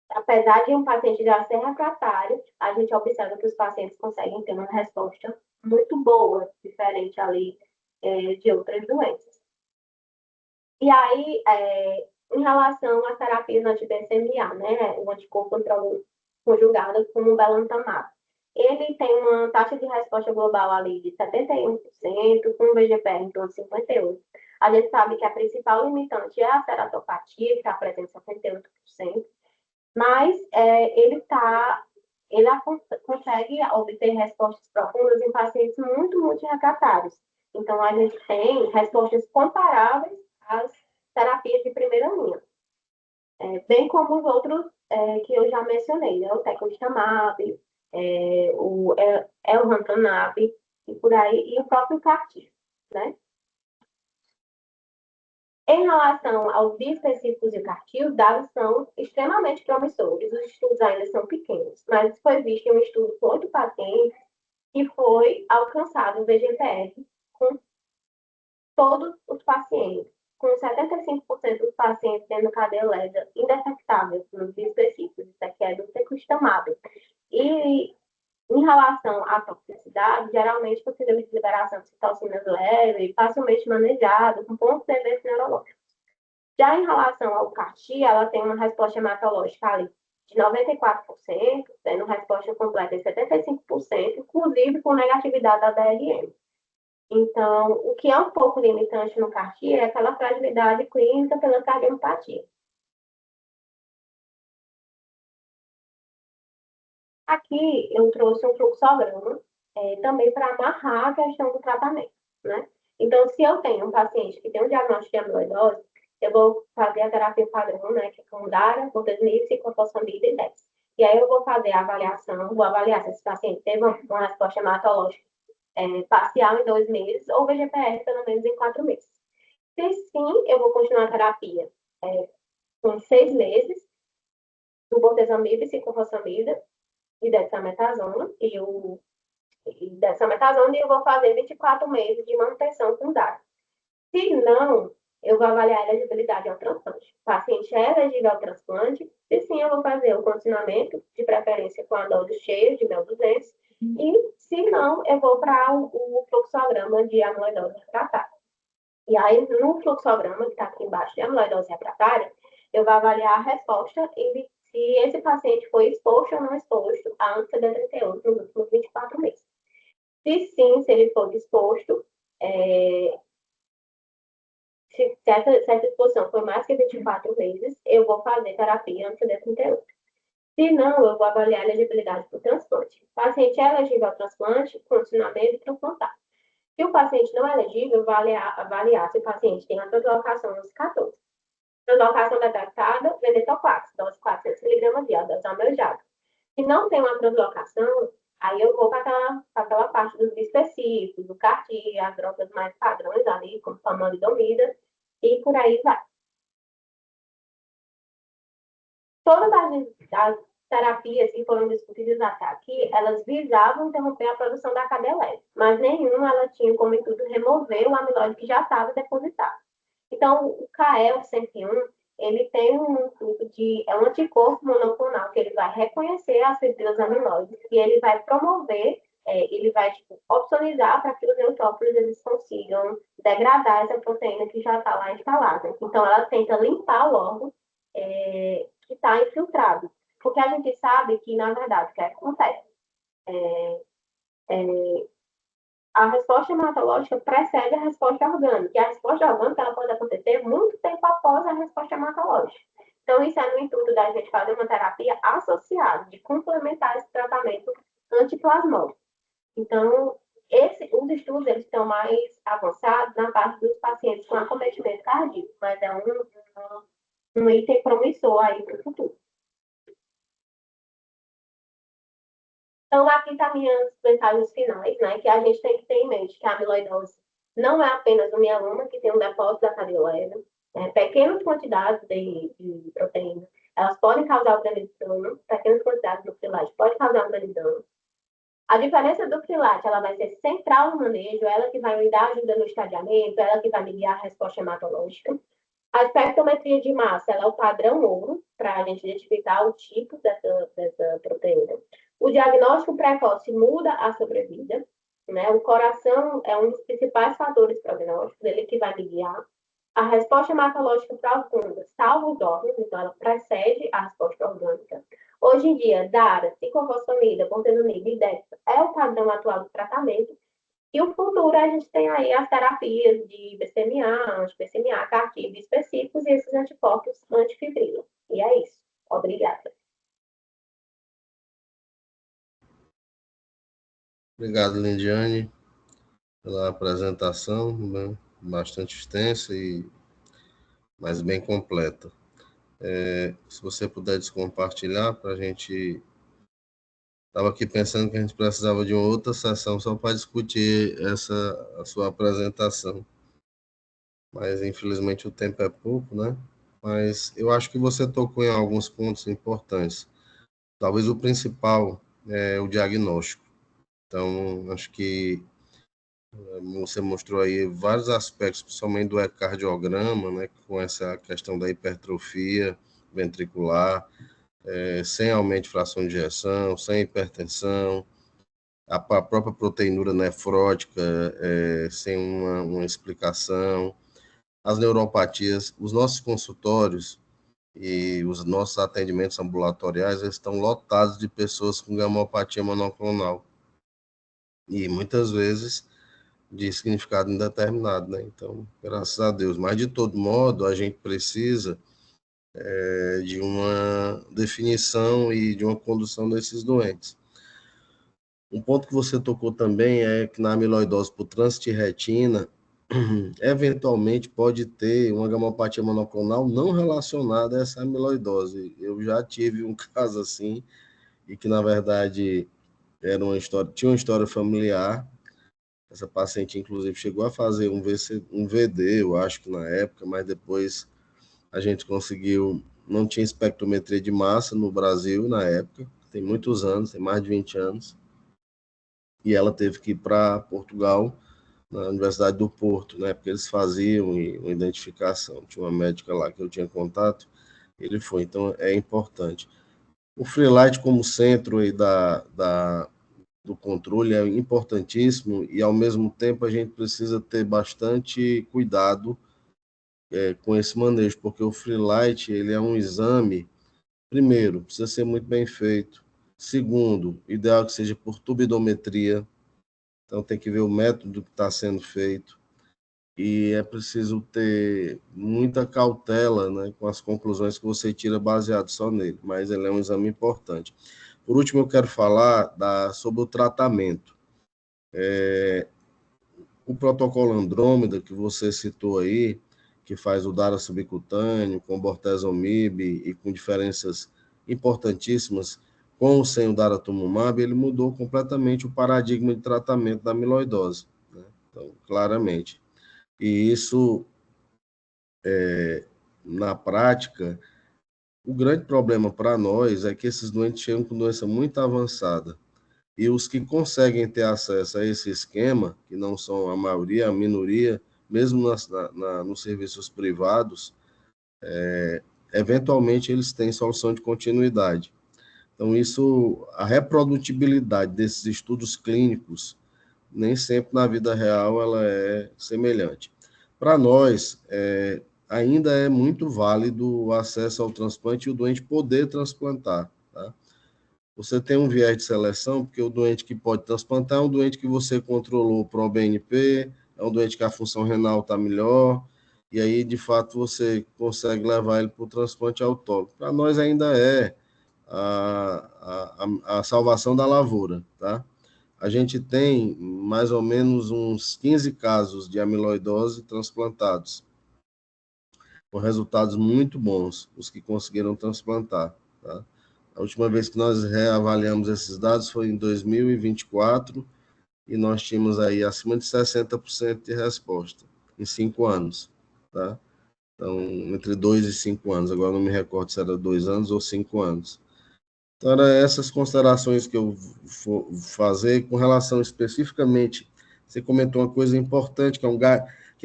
apesar de um paciente já ser refratário, a gente observa que os pacientes conseguem ter uma resposta muito boa, diferente ali de outras doenças. E aí, em relação às terapias anti-BCMA, né, o anticorpo conjugado com o belantamab, ele tem uma taxa de resposta global ali de 71%, com um VGPR em torno de 58%. A gente sabe que a principal limitante é a ceratopatia, que está presente em 78%, mas ele consegue obter respostas profundas em pacientes muito, muito refratários. Então, a gente tem respostas comparáveis às terapias de primeira linha, bem como os outros que eu já mencionei, né? O teclistamab, o elrantamab, e por aí, e o próprio CAR-T, né? Em relação aos biespecíficos e CAR-T, os dados são extremamente promissores. Os estudos ainda são pequenos, mas foi visto em um estudo com 8 pacientes que foi alcançado o VGPR com todos os pacientes, com 75% dos pacientes tendo cadeia lesa indetectável nos biespecíficos. Isso aqui é do teclistamab. E em relação à toxicidade, geralmente o síndrome de liberação de citocinas leve, facilmente manejado, com poucos eventos neurológicos. Já em relação ao CAR-T, ela tem uma resposta hematológica ali de 94%, tendo resposta completa em 75%, inclusive com negatividade da DRM. Então, o que é um pouco limitante no CAR-T é aquela fragilidade clínica pela cardiopatia. Aqui eu trouxe um fluxograma também para amarrar a questão do tratamento, né? Então, se eu tenho um paciente que tem um diagnóstico de amiloidose, eu vou fazer a terapia padrão, né? Que é com DARA, bortezomib, ciclofosfamida e DEX. E aí eu vou fazer a avaliação, vou avaliar se esse paciente teve uma resposta hematológica parcial em 2 meses ou VGPR pelo menos em 4 meses. Se sim, eu vou continuar a terapia com 6 meses do bortezomib, ciclofosfamida e dexametasona, e dexametasona, e eu vou fazer 24 meses de manutenção com DARA. Se não, eu vou avaliar a elegibilidade ao transplante. O paciente é elegível ao transplante, se sim, eu vou fazer o continuamento, de preferência com a dose cheia de 1.200, e se não, eu vou para o fluxograma de amiloidose refratária. E aí, no fluxograma, que está aqui embaixo de amiloidose refratária, eu vou avaliar a resposta e se esse paciente foi exposto ou não exposto a anti-CD38 nos últimos 24 meses. Se sim, se ele for exposto, se essa exposição for mais que 24 meses, eu vou fazer terapia anti-CD38. Se não, eu vou avaliar a elegibilidade para o transplante. O paciente é elegível ao transplante, continuamento e transplantar. Se o paciente não é elegível, eu vou avaliar se o paciente tem uma translocação nos 14. Translocação detectada, venetoclax, dose 400 mg dia, dose almejada. Se não tem uma translocação, aí eu vou para aquela parte dos específicos, do CAR-T, as drogas mais padrões ali, como famalidomida, e por aí vai. Todas as terapias que foram discutidas até aqui, elas visavam interromper a produção da cadeia leve, mas nenhuma ela tinha como intuito remover o amiloide que já estava depositado. Então, o KL101, ele tem um intuito é um anticorpo monoclonal que ele vai reconhecer as fibrilas amiloides e ele vai promover, ele vai opsonizar para que os neutrófilos eles consigam degradar essa proteína que já está lá instalada. Então, ela tenta limpar o órgão que está infiltrado. Porque a gente sabe que, na verdade, o que acontece? A resposta hematológica precede a resposta orgânica. E a resposta orgânica ela pode acontecer muito tempo após a resposta hematológica. Então, isso é no intuito da gente fazer uma terapia associada, de complementar esse tratamento antiplasmódico. Então, os estudos eles estão mais avançados na parte dos pacientes com acometimento cardíaco, mas é um item promissor aí para o futuro. Então, aqui estão minhas mensagens finais, né? Que a gente tem que ter em mente que a amiloidose não é apenas um mieloma que tem um depósito da cadeia leve, né? Pequenas quantidades de proteína, elas podem causar um grande dano, pequenas quantidades do filate podem causar um grande dano. A diferença do filate, ela vai ser central no manejo, ela que vai me dar ajuda no estadiamento, ela que vai me guiar a resposta hematológica. A espectrometria de massa ela é o padrão ouro para a gente identificar o tipo dessa proteína. O diagnóstico precoce muda a sobrevida. Né? O coração é um dos principais fatores prognósticos, ele que vai me guiar. A resposta hematológica profunda salva os órgãos, então ela precede a resposta orgânica. Hoje em dia, DARA, ciclofosfamida, bortezomib e DEXA é o padrão atual do tratamento. E o futuro, a gente tem aí as terapias de BCMA, anti-BCMA, CAR-T específicos e esses anticorpos antifibrila. E é isso. Obrigada. Obrigado, Lindiane, pela apresentação, bastante extensa mas bem completa. Se você puder descompartilhar para a gente... Estava aqui pensando que a gente precisava de uma outra sessão só para discutir a sua apresentação. Mas, infelizmente, o tempo é pouco, né? Mas eu acho que você tocou em alguns pontos importantes. Talvez o principal é o diagnóstico. Então, acho que você mostrou aí vários aspectos, principalmente do ecocardiograma, né? Com essa questão da hipertrofia ventricular, sem aumento de fração de ejeção, sem hipertensão, a própria proteinúria nefrótica sem uma explicação, as neuropatias, os nossos consultórios e os nossos atendimentos ambulatoriais eles estão lotados de pessoas com gamopatia monoclonal e muitas vezes de significado indeterminado, né? Então, graças a Deus. Mas, de todo modo, a gente precisa de uma definição e de uma condução desses doentes. Um ponto que você tocou também é que na amiloidose por trânsito de retina, eventualmente pode ter uma gamopatia monoclonal não relacionada a essa amiloidose. Eu já tive um caso assim, e que na verdade tinha uma história familiar. Essa paciente, inclusive, chegou a fazer um VD, eu acho que na época, mas depois a gente conseguiu, não tinha espectrometria de massa no Brasil na época, tem muitos anos, tem mais de 20 anos, e ela teve que ir para Portugal, na Universidade do Porto, né, porque eles faziam uma identificação. Tinha uma médica lá que eu tinha contato, ele foi, então é importante. O Freelite como centro aí do controle é importantíssimo e, ao mesmo tempo, a gente precisa ter bastante cuidado com esse manejo, porque o Freelite ele é um exame, primeiro, precisa ser muito bem feito. Segundo, ideal que seja por tubidometria, então tem que ver o método que está sendo feito e é preciso ter muita cautela, né, com as conclusões que você tira baseado só nele, mas ele é um exame importante. Por último, eu quero falar sobre o tratamento. O protocolo Andrômeda, que você citou aí, que faz o DARA subcutâneo, com bortezomib e com diferenças importantíssimas, com ou sem o daratumumab, ele mudou completamente o paradigma de tratamento da amiloidose, né? Então, claramente. E isso, na prática, o grande problema para nós é que esses doentes chegam com doença muito avançada. E os que conseguem ter acesso a esse esquema, que não são a maioria, a minoria, mesmo nos serviços privados, eventualmente eles têm solução de continuidade. Então, a reprodutibilidade desses estudos clínicos, nem sempre na vida real ela é semelhante. Para nós, ainda é muito válido o acesso ao transplante e o doente poder transplantar. Tá? Você tem um viés de seleção, porque o doente que pode transplantar é um doente que você controlou para o BNP, é um doente que a função renal está melhor, e aí, de fato, você consegue levar ele para o transplante autólogo. Para nós ainda é a salvação da lavoura, tá? A gente tem mais ou menos uns 15 casos de amiloidose transplantados, com resultados muito bons, os que conseguiram transplantar, tá? A última vez que nós reavaliamos esses dados foi em 2024 e nós tínhamos aí acima de 60% de resposta em 5 anos, tá? Então, entre 2 e 5 anos, agora não me recordo se era 2 anos ou 5 anos. Então, eram essas considerações que eu vou fazer com relação especificamente. Você comentou uma coisa importante, que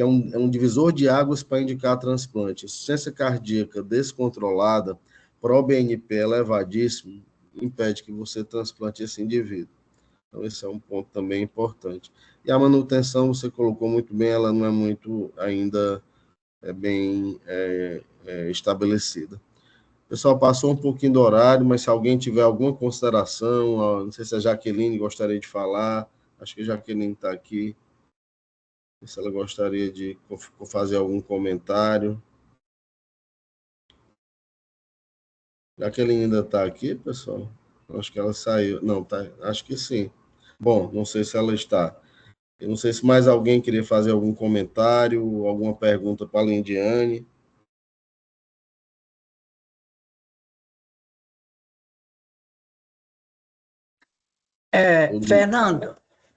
é um divisor de águas para indicar transplante. Insuficiência cardíaca descontrolada, pró-BNP elevadíssimo, impede que você transplante esse indivíduo. Então, esse é um ponto também importante. E a manutenção, você colocou muito bem, ela não é muito ainda bem estabelecida. O pessoal passou um pouquinho do horário, mas se alguém tiver alguma consideração, não sei se a Jaqueline gostaria de falar, acho que a Jaqueline está aqui, se ela gostaria de fazer algum comentário. Jaqueline ainda está aqui, pessoal? Acho que ela saiu. Não, tá, acho que sim. Bom, não sei se ela está. Eu não sei se mais alguém queria fazer algum comentário, alguma pergunta para a Lindiane. Fernando,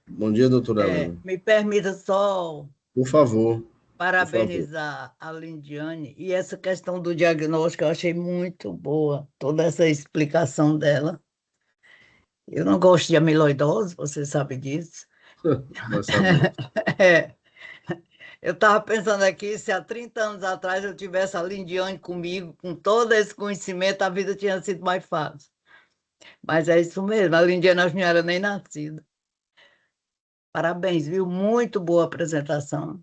Bom dia, doutora Helena. me permita só Por favor, por favor. parabenizar a Lindiane e essa questão do diagnóstico, eu achei muito boa, toda essa explicação dela. Eu não gosto de amiloidose, você sabe disso. Nós sabemos. É, eu estava pensando aqui, se há 30 anos atrás eu tivesse a Lindiane comigo, com todo esse conhecimento, a vida tinha sido mais fácil. Mas é isso mesmo, a Lindiane nós não era nem nascida. Parabéns, viu? Muito boa apresentação.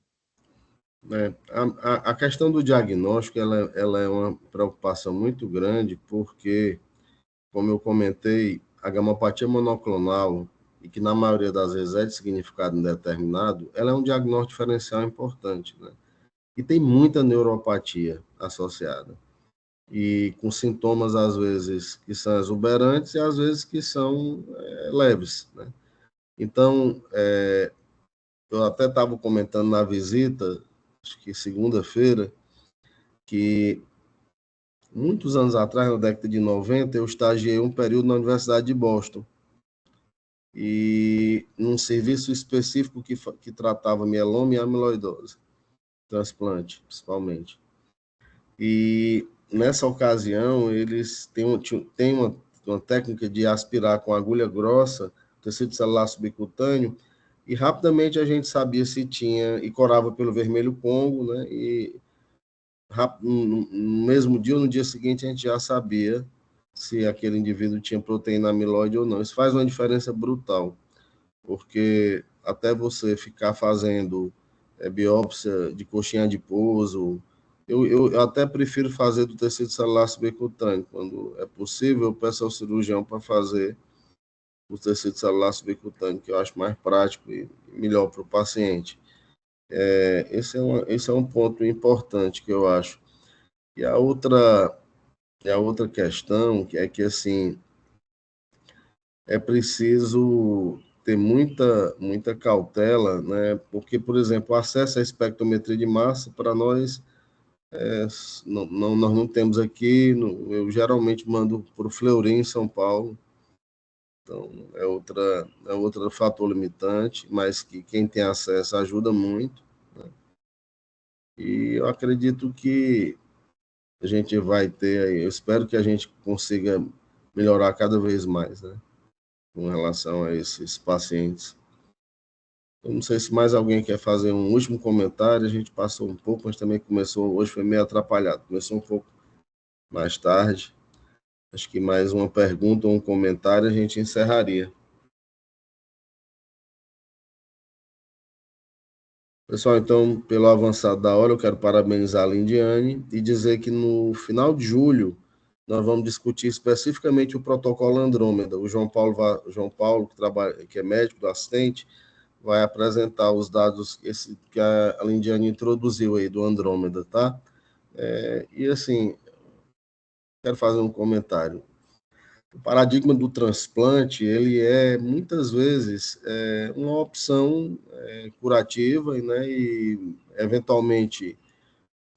A questão do diagnóstico ela é uma preocupação muito grande, porque, como eu comentei, a gamopatia monoclonal, e que na maioria das vezes é de significado indeterminado, ela é um diagnóstico diferencial importante, né? E tem muita neuropatia associada, e com sintomas, às vezes, que são exuberantes e às vezes que são leves, né? Então, eu até estava comentando na visita, acho que segunda-feira, que muitos anos atrás, na década de 90, eu estagiei um período na Universidade de Boston, e num serviço específico que tratava mieloma e amiloidose, transplante, principalmente. E nessa ocasião, eles têm uma técnica de aspirar com agulha grossa tecido celular subcutâneo, e rapidamente a gente sabia se tinha, e corava pelo vermelho Congo, né? E no mesmo dia ou no dia seguinte a gente já sabia se aquele indivíduo tinha proteína amiloide ou não. Isso faz uma diferença brutal, porque até você ficar fazendo biópsia de coxinha adiposo, eu até prefiro fazer do tecido celular subcutâneo. Quando é possível, eu peço ao cirurgião para fazer o tecido celular subcutâneo, que eu acho mais prático e melhor para o paciente. Esse é um ponto importante que eu acho. E a outra questão que é que, assim, é preciso ter muita cautela, né? Porque, por exemplo, o acesso à espectrometria de massa, para nós, nós não temos aqui, eu geralmente mando para o Fleury, em São Paulo, então é outro fator limitante, mas que quem tem acesso ajuda muito, né? E eu acredito que a gente vai ter aí, eu espero que a gente consiga melhorar cada vez mais, né, com relação a esses pacientes. Eu não sei se mais alguém quer fazer um último comentário, a gente passou um pouco, mas também começou, hoje foi meio atrapalhado, começou um pouco mais tarde. Acho que mais uma pergunta ou um comentário a gente encerraria. Pessoal, então, pelo avançado da hora, eu quero parabenizar a Lindiane e dizer que no final de julho nós vamos discutir especificamente o protocolo Andrômeda. O João Paulo que trabalha, que é médico do assistente, vai apresentar os dados que a Lindiane introduziu aí do Andrômeda, tá? E assim, quero fazer um comentário. O paradigma do transplante, ele é muitas vezes uma opção curativa, né, e eventualmente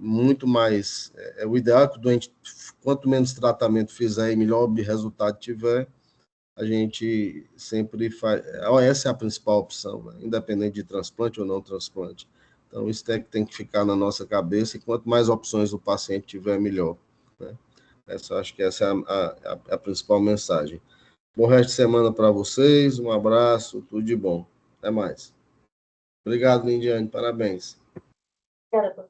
muito mais, o ideal é que o doente, quanto menos tratamento fizer e melhor resultado tiver, a gente sempre faz, essa é a principal opção, né, independente de transplante ou não transplante. Então, isso tem que ficar na nossa cabeça, e quanto mais opções o paciente tiver, melhor, né? Acho que essa é a principal mensagem. Bom resto de semana para vocês, um abraço, tudo de bom. Até mais. Obrigado, Lindiane, parabéns. Obrigada,